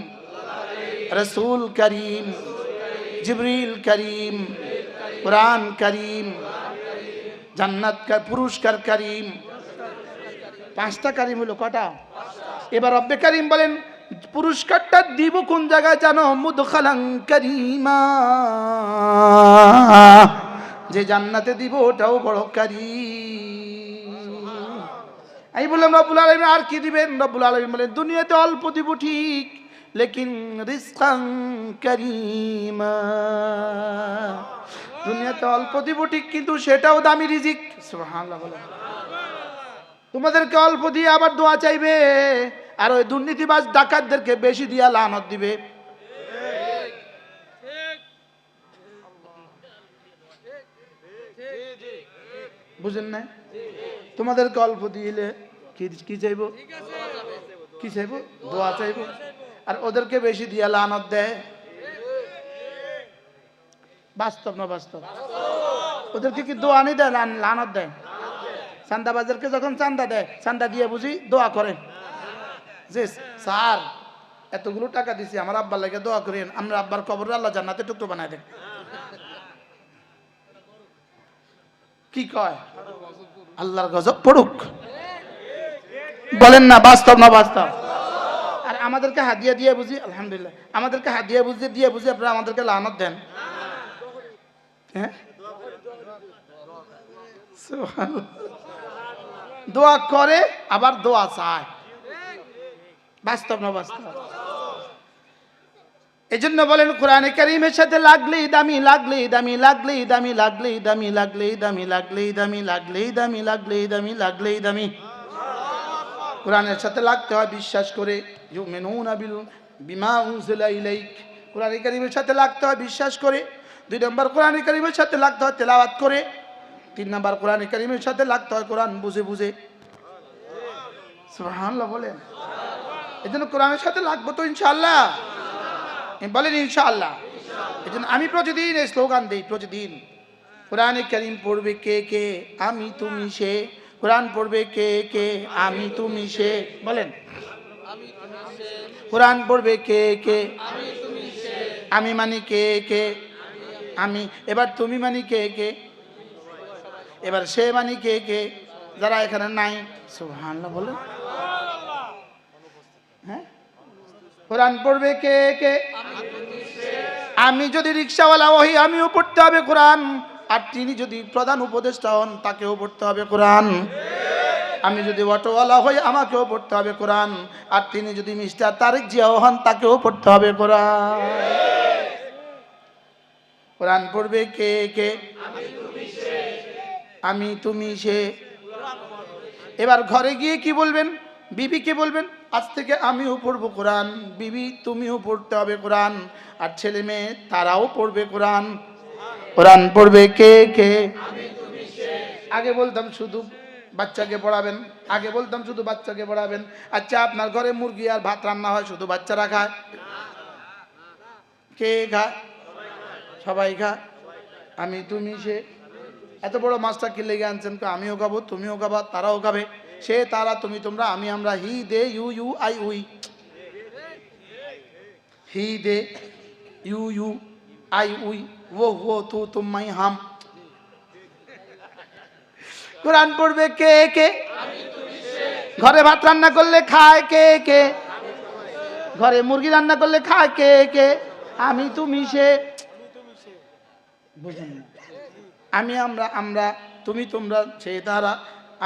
রসুল করিম, জিবরিল করিম, কুরআন করিম, জান্নাত কা পুরস্কার করিম। 5টা করিম হলো কটা? এবার রব্বে করিম বলেন পুরস্কারটা দিব কোন জায়গায় জানো? মুদখালান করিমা, যে জান্নাতে দিব ওটাও বড় করিম। আমি বললাম রব্বুল আলামিন আর কি দিবেন? রব্বুল আলামিন বলেন দুনিয়াতে অল্প দিব ঠিক, লেকিন রিজকান কারীমা, দুনিয়াতে অল্প দিব ঠিক কিন্তু সেটাও দামি রিজিক। সুবহানাল্লাহ বলেন। তোমাদেরকে অল্প দিয়ে আবার দোয়া চাইবে, আর ওই দুর্নীতিবাজ ডাকাতদেরকে বেশি দিয়া লানত দিবে। বুঝেন না? তোমাদেরকে অল্প দিলে কি চাইবো? কি চাইবো? দোয়া চাইবো। আর ওদেরকে বেশি দিয়া লানত দেয়। বাস্তব না বাস্তব? ওদেরকে কি দোয়া নেই দেয়, লানত দেয়। চান্দাবাজারকে যখন চান্দা দেয়, চান্দা দিয়ে বুঝি দোয়া করে যে স্যার এতগুলো টাকা দিছি, আমার আব্বার লাগে দোয়া করেন, আমরা আব্বার কবরে আল্লাহ জান্নাতে টুকরো বানায় দেন। কি কয়? আল্লাহর গজব পড়ুক। বলেন না বাস্তব না বাস্তব? আর আমাদেরকে হাদিয়া দিয়ে বুঝি, আলহামদুলিল্লাহ, আমাদেরকে হাদিয়া দিয়ে বুঝি আপনারা আমাদেরকে লানত দেন। হ্যাঁ, দোয়া করে আবার দোয়া চায়। বাস্তব না বাস্তব? এই জন্য বলেন কোরআনে কারীমের সাথে লাগলেই দামি, লাগলেই দামি, লাগলেই দামি, লাগলেই দামি, লাগলেই দামি, লাগলেই দামি, লাগলেই দামি, লাগলেই দামি, লাগলেই দামি। কোরআনের সাথে লাগতে হয় বিশ্বাস করে, ইউমিনুনা বিমা উনজিলা ইলাইক, কোরআনে কারীমের সাথে লাগতে হয় বিশ্বাস করে। 2 নম্বর কোরআনে কারীমের সাথে লাগতে হয় তেলাওয়াত করে। 3 নম্বর কোরআনে কারীমের সাথে লাগতে হয় কোরআন বুঝে বুঝে। সুবহানাল্লাহ বলেন। এজন্য কোরআনের সাথে লাগবো তো ইনশাআল্লাহ, বলেন ইনশাআল্লাহ। এজন্য আমি প্রতিদিন এই স্লোগান দেই, প্রতিদিন কোরআনে কারীম পড়বে কে কে? আমি তুমি সে। কোরআন পড়বে কে কে? আমি তুমি সে। বলেন কোরআন পড়বে কে কে? আমি মানি কে কে? আমি। এবার তুমি মানি কে কে? এবার সে মানি কে কে? যারা এখানে নাই সুবহানাল্লাহ বলেন। হ্যাঁ, কোরআন পড়বে কে কে? আমি যদি রিকশাওয়ালা হই আমিও পড়তে হবে কোরআন, আর তিনি যদি প্রধান উপদেষ্টা হন তাকেও পড়তে হবে কোরআন। আমি যদি অটোওয়ালা হই আমাকেও পড়তে হবে কোরআন, আর তিনি যদি মিস্টার তারেক জিয়াও হন তাকেও পড়তে হবে কোরআন। কোরআন পড়বে কে কে? আমি তুমি সে। এবার ঘরে গিয়ে কি বলবেন? বিবিকে বলবেন আজ থেকে আমিও পড়বো কোরআন, বিবি তুমিও পড়তে হবে কোরআন, আর ছেলে মেয়ে তারাও পড়বে কোরআন। কোরআন পড়বে কে কে? আগে বলতাম শুধু বাচ্চাকে পড়াবেন, আগে বলতাম শুধু বাচ্চাকে পড়াবেন। আচ্ছা, আপনার ঘরে মুরগি আর ভাত রান্না হয়, শুধু বাচ্চারা খায়? কে খায়? সবাই খায়। আমি তুমি সে। এত বড় মাছটা কি লেগে আনছেন? আমিও খাবো, তুমিও খাবা, তারাও খাবে। সে তারা তুমি তোমরা আমি আমরা, he they you you I we. He they you you I we, ও তু তুম হাম। কোরআন পড়বে কে কে? ঘরে ভাত রান্না করলে খায় কে কে? ঘরে মুরগি রান্না করলে খায় কে কে? আমি তুমি সে। বুঝুন, আমি আমরা আমরা, তুমি তোমরা সে তারা,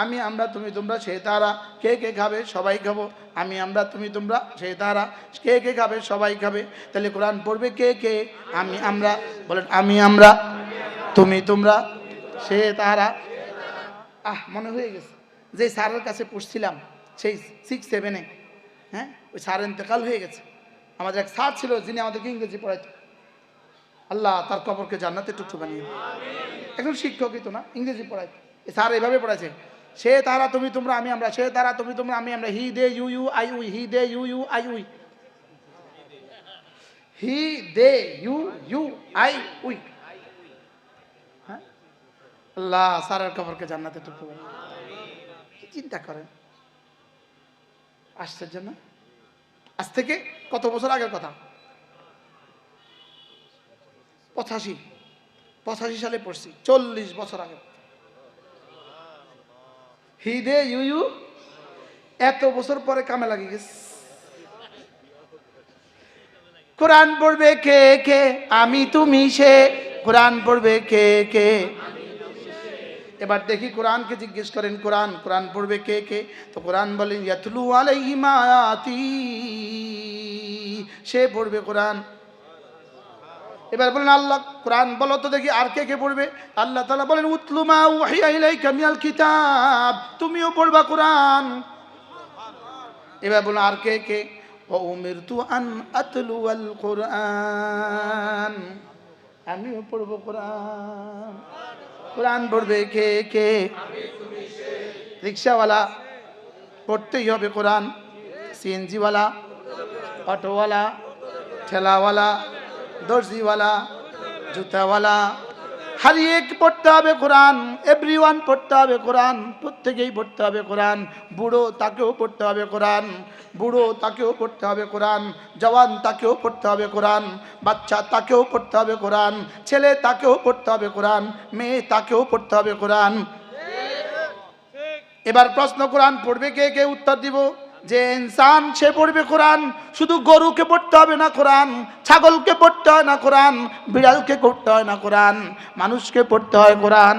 আমি আমরা তুমি তোমরা সে তারা। কে কে খাবে? সবাই খাবো। আমি আমরা তুমি তোমরা সে তারা, কে কে খাবে? সবাই খাবে। তাহলে কোরআন পড়বে কে কে? আমি আমরা। বলেন আমি আমরা, তুমি তোমরা সে তারা। মনে হয়ে গেছে যে স্যারের কাছে পড়ছিলাম সেই 6-7-এ। হ্যাঁ, ওই স্যার ইন্তেকাল হয়ে গেছে। আমাদের এক স্যার ছিল যিনি আমাদেরকে ইংরেজি পড়াইতো। আল্লাহ তার কবরকে জান্নাতে টুকটু বানিয়ে। একজন শিক্ষকই তো না, ইংরেজি পড়াইতো। স্যার এইভাবে পড়াইছে, সে তারা তুমি তোমরা আমি আমরা, সে তারা তুমি তোমরা আমি আমরা, he they you you I we, he they you you I we, he they you you I we. হ্যাঁ, আল্লাহ স্যারের কবরকে জান্নাতে টুকটু বানিয়ে। চিন্তা করেন, আশ্চর্য না? আজ থেকে কত বছর আগের কথা? 85 সালে পড়ছি, 40 বছর আগে। হিদে ইউ ইউ, এত বছর পরে কামে লাগে গেছে। কোরআন পড়বে কে কে? আমি তুমি সে। কোরআন পড়বে কে কে? এবার দেখি কোরআনকে জিজ্ঞেস করেন, কোরআন কোরআন পড়বে কে কে? তো কোরআন বলেন ইয়াতলু আলাইহিম আয়াতি, সে পড়বে কোরআন। এবার বলেন আল্লাহ কোরআন বলো তো দেখি আর কে কে পড়বে? আল্লাহ তাআলা বলেন উতলু মা উহিয়া ইলাইকা মিনাল কিতাব, তুমিও পড়বা কোরআন। এবার বলেন আর কে কে? ওয়া উমিরতু আন আতলু আল কোরআন, আমিও পড়বো কোরআন। কোরআন পড়বে কে কে? রিক্সাওয়ালা পড়তেই হবে কোরআন, সিএনজিওয়ালা, অটোওয়ালা, ঠেলাওয়ালা, দর্জিওয়ালা, জুতাওয়ালা, হর এক পড়তে হবে কোরআন। এভরিওয়ান পড়তে হবে কোরআন, প্রত্যেকেই পড়তে হবে কোরআন। বুড়ো তাকেও পড়তে হবে কোরআন, বুড়ো তাকেও পড়তে হবে কোরআন, জওয়ান তাকেও পড়তে হবে কোরআন, বাচ্চা তাকেও পড়তে হবে কোরআন, ছেলে তাকেও পড়তে হবে কোরআন, মেয়ে তাকেও পড়তে হবে কোরআন। এবার প্রশ্ন, কোরআন পড়বে কে কে? উত্তর দিব যে ইনসান সে পড়বে কোরআন। শুধু গরুকে পড়তে হবে না কোরআন, ছাগলকে পড়তে হয় না কোরআন, বিড়ালকে পড়তে হয় না কোরআন, মানুষকে পড়তে হয় কোরআন।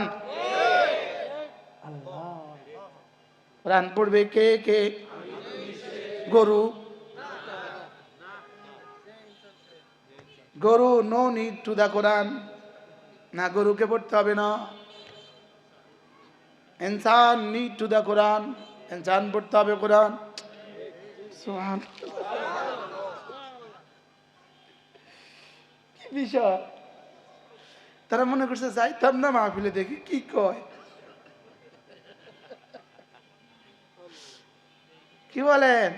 কোরআন পড়বে কে কে? গরু, গরু নো নিড টু দা কোরআন, না গরুকে পড়তে হবে না। ইনসান নিড টু দা কোরআন, ইনসান পড়তে হবে কোরআন। কি বিষয়, তারা মনে করছে যাইতাম না মাহফিলে, দেখি কি কয়, কি বলেন?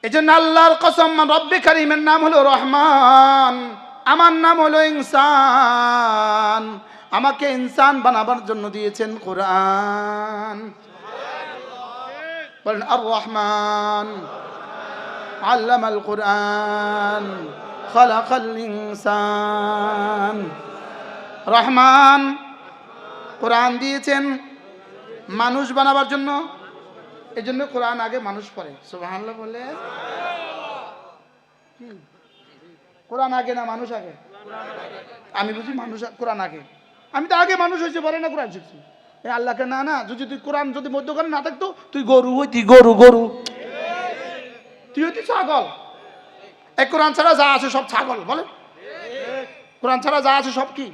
এই জন্য আল্লাহর কসম, রব্বে কারীমের নাম হলো রহমান, আমার নাম হলো ইনসান, আমাকে ইনসান বানাবার জন্য দিয়েছেন কোরআন। বলেন আর রহমান আল্লামাল কুরআন খালাকাল ইনসান। রহমান কোরআন দিয়েছেন মানুষ বানাবার জন্য, এই জন্য কোরআন আগে মানুষ পড়ে। সুবহানাল্লাহ বলে কোরআন আগে না মানুষ আগে? আমি বুঝি মানুষ কোরআন আগে। আমি তো আগে মানুষ হয়েছে পরে না কোরআন শিখছি। এই আল্লাহকে না না, যদি কোরআন যদি মধ্যখানে না থাকতো তুই গরু হইতি, গরু গরু, তুই হইতি ছাগল। এই কোরআন ছাড়া যা আছে সব ছাগল। বলে কোরআন ছাড়া যা আছে সব কি?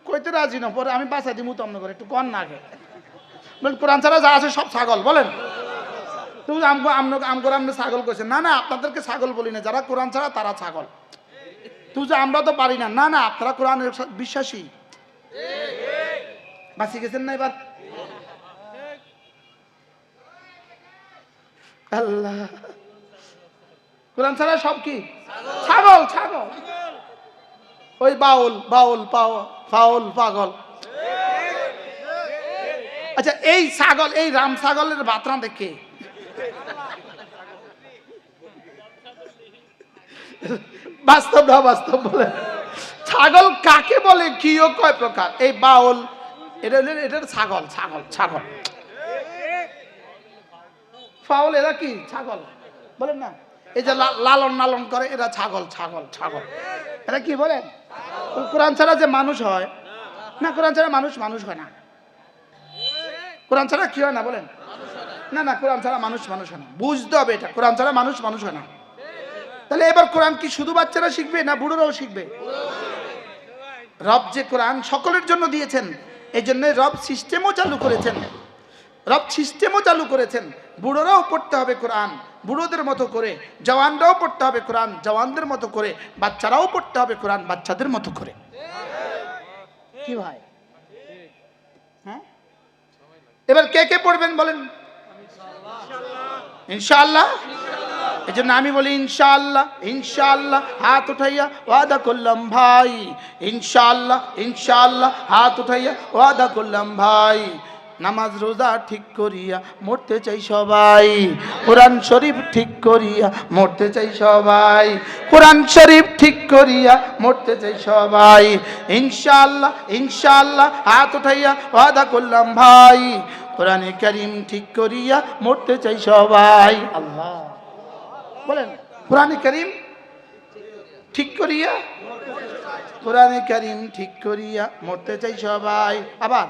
কইতে রাজি না, পরে আমি বাঁচাই দিই মুতাম করে একটু কন না আগে। বলেন কোরআন ছাড়া যা আছে সব ছাগল। বলেন তুমি আমরা ছাগল কইছেন না? না, আপনাদেরকে ছাগল বলি না, যারা কোরআন ছাড়া তারা ছাগল। তুই যে আমরা তো পারি না, না না, আপনারা কোরআনের বিশ্বাসী। বাঁচি গেছেন না এবার? আল্লাহ, কোরআন ছাড়া সব কি? ছাগল ছাগল। ওই বাউল বাউল ফাউল পাগল। আচ্ছা, এই ছাগল, এই রাম ছাগলের বাতরা দেখে বাস্তব না বাস্তব বলে ছাগল কাকে বলে? কিও কয় প্রকার? এই বাউল এটা ছাগল ছাগল ছাগল। ফাউল এরা কি? ছাগল। বলেন না, এই যে লালন নালন করে এরা ছাগল ছাগল ছাগল। এরা কি বলেন? কোরআন ছাড়া যে মানুষ হয় না, কোরআন ছাড়া মানুষ মানুষ হয় না। কোরআন ছাড়া কি হয় না? বলেন না না, কোরআন ছাড়া মানুষ মানুষ হয় না। বুঝতে হবে এটা, কোরআন ছাড়া মানুষ মানুষ হয় না। তাহলে এবার কোরআন কি শুধু বাচ্চারা শিখবে না বুড়োরাও শিখবে? রব যে কোরআন সকলের জন্য দিয়েছেন, এই জন্য রব সিস্টেমও চালু করেছেন। রব সিস্টেমও চালু করেছেন। বুড়োরাও পড়তে হবে কোরআন বুড়োদের মতো করে, জওয়ানরাও পড়তে হবে কোরআন জওয়ানদের মতো করে, বাচ্চারাও পড়তে হবে কোরআন বাচ্চাদের মতো করে। কি ভাই? হ্যাঁ, এবার কে কে পড়বেন বলেন? ইনশাআল্লাহ। এই জন্য আমি বলি ইনশাআল্লাহ ইনশাআল্লাহ, হাত উঠাইয়া ওয়াদা করলাম ভাই। ইনশাআল্লাহ ইনশাআল্লাহ, হাত উঠাইয়া ওয়াদা করলাম ভাই। নামাজ রোজা ঠিক করিয়া মরতে চাই সবাই। কোরআন শরীফ ঠিক করিয়া মরতে চাই সবাই। কোরআন শরীফ ঠিক করিয়া মরতে চাই সবাই। ইনশাআল্লাহ ইনশাআল্লাহ, হাত উঠাইয়া ওয়াদা করলাম ভাই। কোরআনে কারীম ঠিক করিয়া মরতে চাই সবাই। আল্লাহ বলেন, কোরআনে কারীম ঠিক করিয়া, কোরআনে কারীম ঠিক করিয়া মরতে চাই সবাই। আবার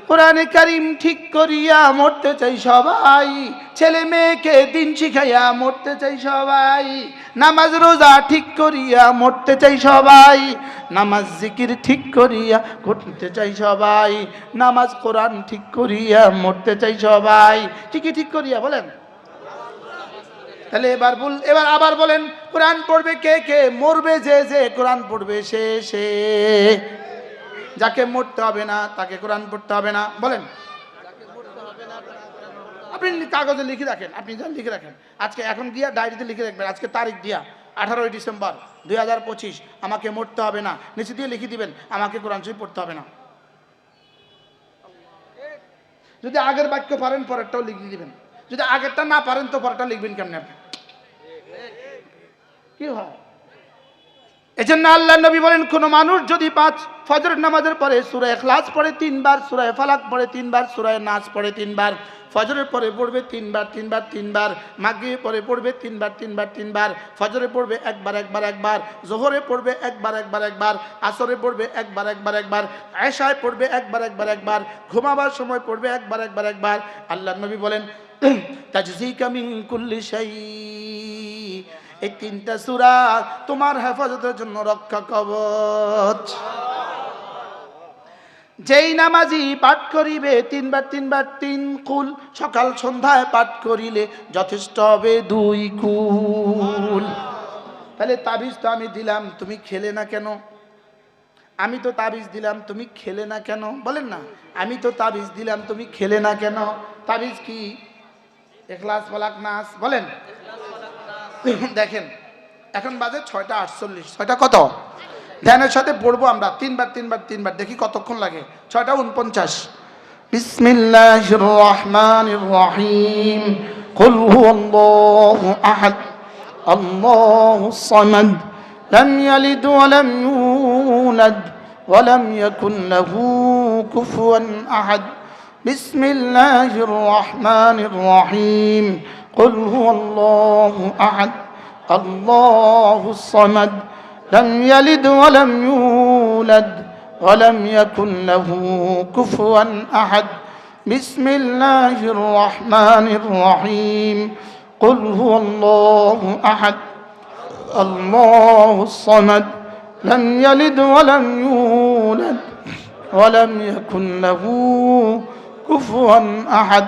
কোরআনে কারীম ঠিক করিয়া মরতে চাই সবাই। ছেলে মেয়েকে দিন শিখাইয়া মরতে চাই সবাই। নামাজ রোজা ঠিক করিয়া মরতে চাই সবাই। নামাজ জিকির ঠিক করিয়া করতে চাই সবাই। নামাজ কোরআন ঠিক করিয়া মরতে চাই সবাই। ঠিকই ঠিক করিয়া বলেন। তাহলে এবার আবার বলেন, কোরআন পড়বে কে কে? মরবে যে যে কোরআন পড়বে সে সে। যাকে মরতে হবে না তাকে কোরআন পড়তে হবে না। বলেন, আপনি কাগজে লিখে রাখেন, আপনি যা লিখে রাখেন আজকে, এখন গিয়া ডায়েরিতে লিখে রাখবেন আজকে তারিখ দিয়া 18 ডিসেম্বর 2025 আমাকে মরতে হবে না। নিচে দিয়ে লিখে দিবেন আমাকে কোরআন শরীফ পড়তে হবে না। যদি আগের বাক্য পারেন পরেরটাও লিখে দিবেন, যদি আগেরটা না পারেন তো পরেরটা লিখবেন কেমনে আপনি? কি হয়? এজন্য আল্লাহ নবী বলেন, কোন মানুষ যদি 5 ফজর নামাজের পরে সূরা ইখলাস পড়ে 3 বার, সূরা ফালাক পড়ে 3 বার, সূরা নাস পড়ে 3 বার, ফজরের পরে পড়বে 3 বার 3 বার 3 বার, মাগরিবের পরে পড়বে 3 বার 3 বার 3 বার, ফজরে পড়বে একবার একবার একবার, যোহরে পড়বে একবার একবার একবার, আসরে পড়বে একবার একবার একবার, এশায় পড়বে একবার একবার একবার, ঘুমাবার সময় পড়বে একবার একবার একবার। আল্লাহ নবী বলেন, তাজজিকা মিন কুল্লি শাই, এই 3টা সূরা তোমার হেফাজতের জন্য রক্ষা কবচ। যেই নামাজি পাঠ করিবে 3 বার 3 বার 3 কুল, সকাল সন্ধ্যায় পাঠ করিলে যথেষ্ট হবে 2 কুল। তাহলে তাবিজ তো আমি দিলাম, তুমি খেলে না কেন? আমি তো তাবিজ দিলাম, তুমি খেলে না কেন? বলেন না, আমি তো তাবিজ দিলাম, তুমি খেলে না কেন? তাবিজ কি? ইখলাস ফালাক নাস। বলেন, দেখেন এখন বাজে 6টা 48। 6টা কত? ধ্যানের সাথে পড়বো আমরা 3 বার 3 বার 3 বার, দেখি কতক্ষণ লাগে। 6টা 49। بسم الله الرحمن الرحيم قل هو الله أحد الله الصمد لم يلد ولم يولد ولم يكن له كفوا أحد بسم الله الرحمن الرحيم قل هو الله أحد الله الصمد لم يلد ولم يولد ولم يكن له كفوا أحد بسم الله الرحمن الرحيم قل هو الله أحد الله الصمد لم يلد ولم يولد ولم يكن له كفوا أحد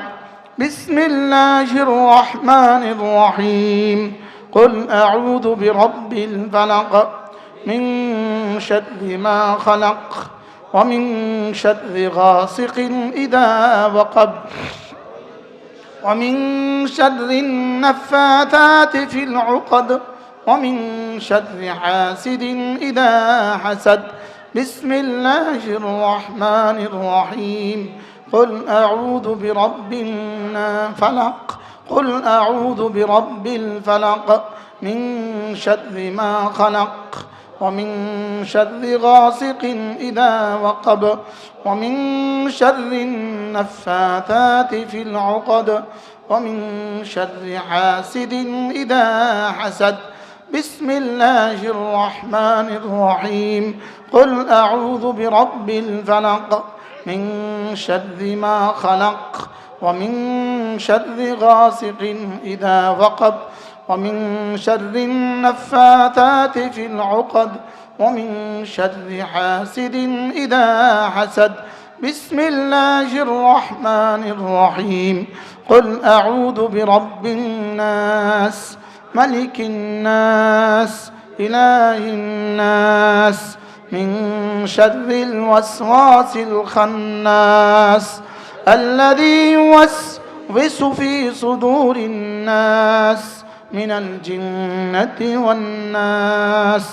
بسم الله الرحمن الرحيم قل أعوذ برب الفلق من شر ما خلق ومن شر غاسق إذا وقب ومن شر النفاثات في العقد ومن شر حاسد إذا حسد بسم الله الرحمن الرحيم قل أعوذ برب الفلق قل أعوذ برب الفلق من شر ما خلق ومن شر غاسق إذا وقب ومن شر النفاثات في العقد ومن شر حاسد إذا حسد بسم الله الرحمن الرحيم قل أعوذ برب الفلق من شر ما خلق ومن شر غاسق إذا وقب ومن شر النفاثات في العقد ومن شر حاسد إذا حسد بسم الله الرحمن الرحيم قل أعوذ برب الناس ملك الناس إله الناس من شر الوسواس الخناس الذي يوسوس في صدور الناس من الجنة والناس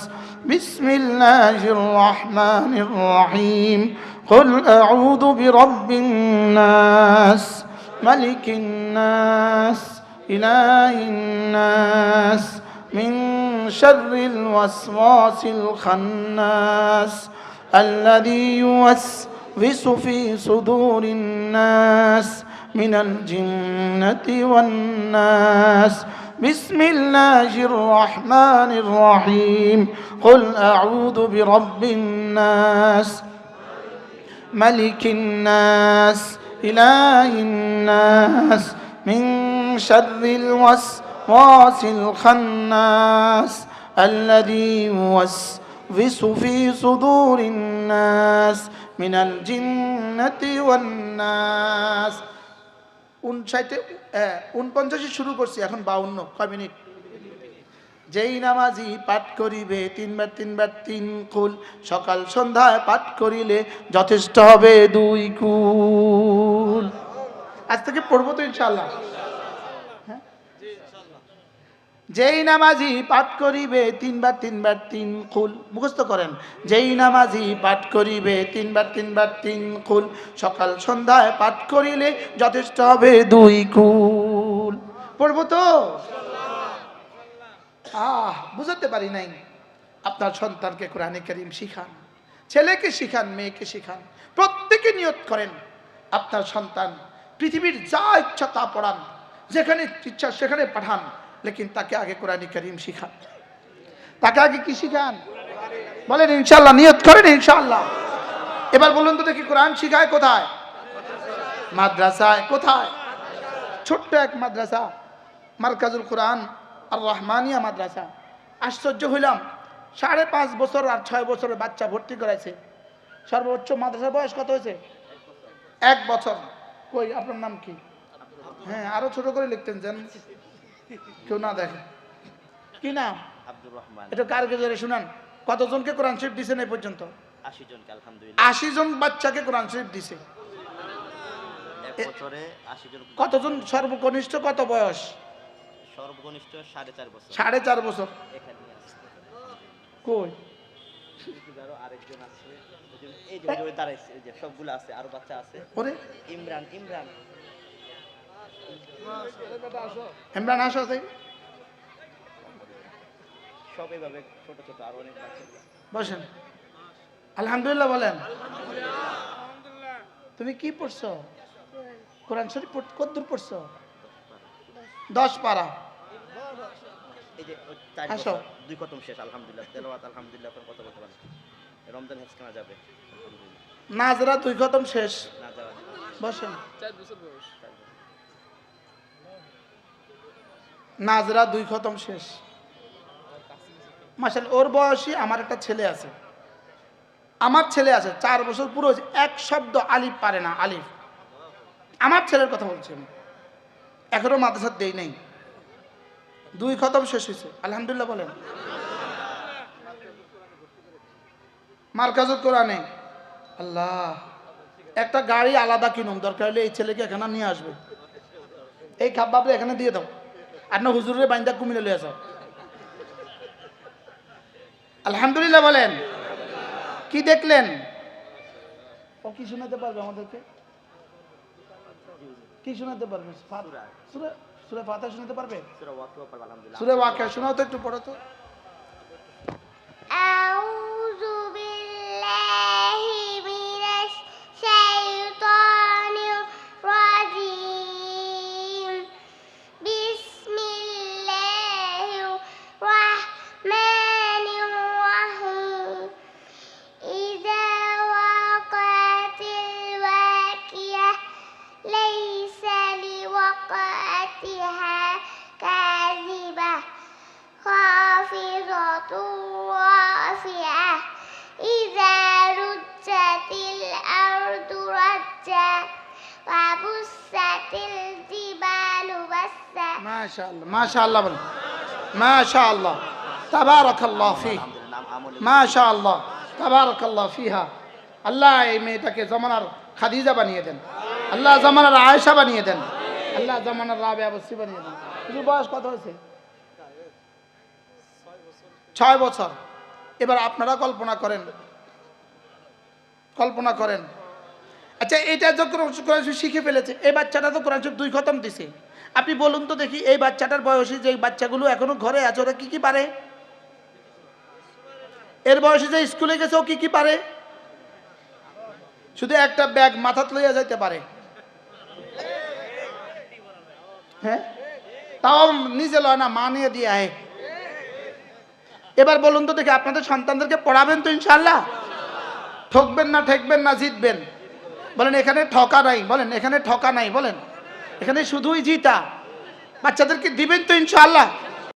بسم الله الرحمن الرحيم قل أعوذ برب الناس ملك الناس إله الناس من شر الوسواس الخناس الذي يوسوس في صدور الناس من الجنة والناس بسم الله الرحمن الرحيم قل أعوذ برب الناس ملك الناس إله الناس من شر الوسواس الخناس الذي يوسوس في صدور الناس من الجنة والناس 49 শুরু করছি এখন 52 কয় মিনিট যেই নামাজি পাঠ করিবে তিনবার তিনবার 3 কুল সকাল সন্ধ্যায় পাঠ করিলে যথেষ্ট হবে 2 কুল আজ থেকে পড়বো তো ইনশাআল্লাহ যেই নামাজি পাঠ করিবে তিনবার তিনবার 3 কুল মুখস্থ করেন যেই নামাজি পাঠ করিবে তিনবার তিনবার 3 কুল সকাল সন্ধ্যায় পাঠ করিলে যথেষ্ট হবে 2 কুল পড়বো তো বুঝতে পারি নাই আপনার সন্তানকে কোরআনে কারীম শিখান ছেলেকে শিখান মেয়েকে শিখান প্রত্যেকে নিয়ত করেন আপনার সন্তান পৃথিবীর যা ইচ্ছা তা পড়ান যেখানে ইচ্ছা সেখানে পাঠান लेकिन ताके आगे कुरान करीम शिखान ताके आगे की शिखान बोलें इंशाल्लाह नियत करें इंशाल्लाह এবার বলুন তো দেখি কোরআন শিখায় কোথায় মাদ্রাসায় কোথায় ছোট্ট এক মাদ্রাসা মারকাজুল কোরআন আর রহমানিয়া মাদ্রাসা আশ্চর্য হইলাম 5.5 বছর আর 6 বছরের বাচ্চা ভর্তি করাইছে সর্বোচ্চ মাদ্রাসার বয়স কত হয়েছে 1 বছর কই আপনার নাম কি হ্যাঁ আরো ছোট করে লিখতেন জানেন কেউ না দেখে কি নাম আব্দুর রহমান এটা কার কাছে শুনান কতজনকে কোরআন শরীফ দিয়েছেন এই পর্যন্ত 80 জনকে আলহামদুলিল্লাহ 80 জন বাচ্চাকে কোরআন শরীফ দিয়েছে এক বছরে 80 জন কতজন সর্বকনিষ্ঠ কত বয়স সর্বকনিষ্ঠ 4.5 বছর 4.5 বছর এখানে আছে কই আরেকজন আছে এই যে ওই দাঁড়াইছে, এই যে সবগুলো আছে, আরো বাচ্চা আছে। ওরে ইমরান ইমরান ইমরান আসো তাই সব এইভাবে ছোট ছোট আরো অনেক বাচ্চা। বসেন। আলহামদুলিল্লাহ বলেন। তুমি কি পড়ছো? কোরআন শরীফ কতদূর পড়ছো? 10 পারা। এই যে 4 আসো। বছর 2 খতম শেষ আলহামদুলিল্লাহ, তেলাওয়াত আলহামদুলিল্লাহ, এখন কথা বলতে পারেন। রমজান হেফজ কেনা যাবে আলহামদুলিল্লাহ। নাজরা 2 খতম শেষ। না যাওয়া বসেন। 4 বছর বয়স। নাজরা 2 খতম শেষ। মাশাআল্লাহ, ওর বয়সী আমার একটা ছেলে আছে, আমার ছেলে আছে 4 বছর পুরো এক শব্দ আলিফ পারে না, আলিফ। আমার ছেলের কথা বলছি আমি, এখনো মাদ্রাসা দেই নাই, 2 খতম শেষ হয়েছে আলহামদুলিল্লাহ বলেন। মার্কাজুল কোরআনে আল্লাহ, একটা গাড়ি আলাদা কিনুম, দরকার হলে এই ছেলেকে এখানে নিয়ে আসবে, এই খাবাবরে এখানে দিয়ে দাও, আর না হুজুরের বাইন্দা কুমিল্লা লিয়ে যাও। আলহামদুলিল্লাহ বলেন। কি দেখলেন? ও কি শোনাতে পারবে আমাদেরকে? কি শোনাতে পারবে? সূরা ফাতিহা শোনাতে পারবে? সূরা ওয়াকিয়া পড়ব আলহামদুলিল্লাহ। সূরা ওয়াকিয়া শোনাও তো, একটু পড়ো তো। আউযু বিল্লাহি মিনাশ শাইতানির রাজীম। বিসমিল্লাহির রাহমানির রাহিম। ইযা ওয়াকাতিল ওয়াকিয়া লাইসা লিওয়াকাতিহা কাযিবাহ خافضة رافعة إذا رجت الأرض رجا وبست الجبال بسا মাশাআল্লাহ মাশাআল্লাহ বলেন। মাশাআল্লাহ তাবারাকাল্লাহ ফি, আলহামদুলিল্লাহ। নাম আমল মাশাআল্লাহ তাবারাকাল্লাহ ফিহা। আল্লাহ এই মেয়েটাকে জামানার খাদিজা বানিয়ে দেন, আল্লাহ জামানার আয়েশা বানিয়ে দেন, আল্লাহ জামানার রাবিয়া বসরি বানিয়ে দেন। এর বয়স কত হয়েছে? 6 বছর। এবার আপনারা কল্পনা করেন, কল্পনা করেন, আচ্ছা এটা যখন কোরআন শরীফ শিখে ফেলেছে, এই বাচ্চাটা তো কোরআন শরীফ 2 খতম দিছে, আপনি বলুন তো দেখি এই বাচ্চাটার বয়সী যে বাচ্চাগুলো এখনো ঘরে আছে ওরা কি কি পারে? এর বয়সে যে স্কুলে গেছে ও কি কি পারে? শুধু একটা ব্যাগ মাথাত লইয়া যাইতে পারে, হ্যাঁ, তাও নিজে লয় না, মা নিয়ে দিয়ে আয়। এবার বলুন তো দেখি আপনাদের সন্তানদেরকে পড়াবেন তো ইনশাআল্লাহ? ঠকবেন না, ঠেকবেন না, জিতবেন? বলেন এখানে ঠকা নাই, বলেন এখানে ঠকা নাই, বলেন এখানে শুধুই জিতা। বাচ্চাদেরকে দিবেন তো ইনশাআল্লাহ?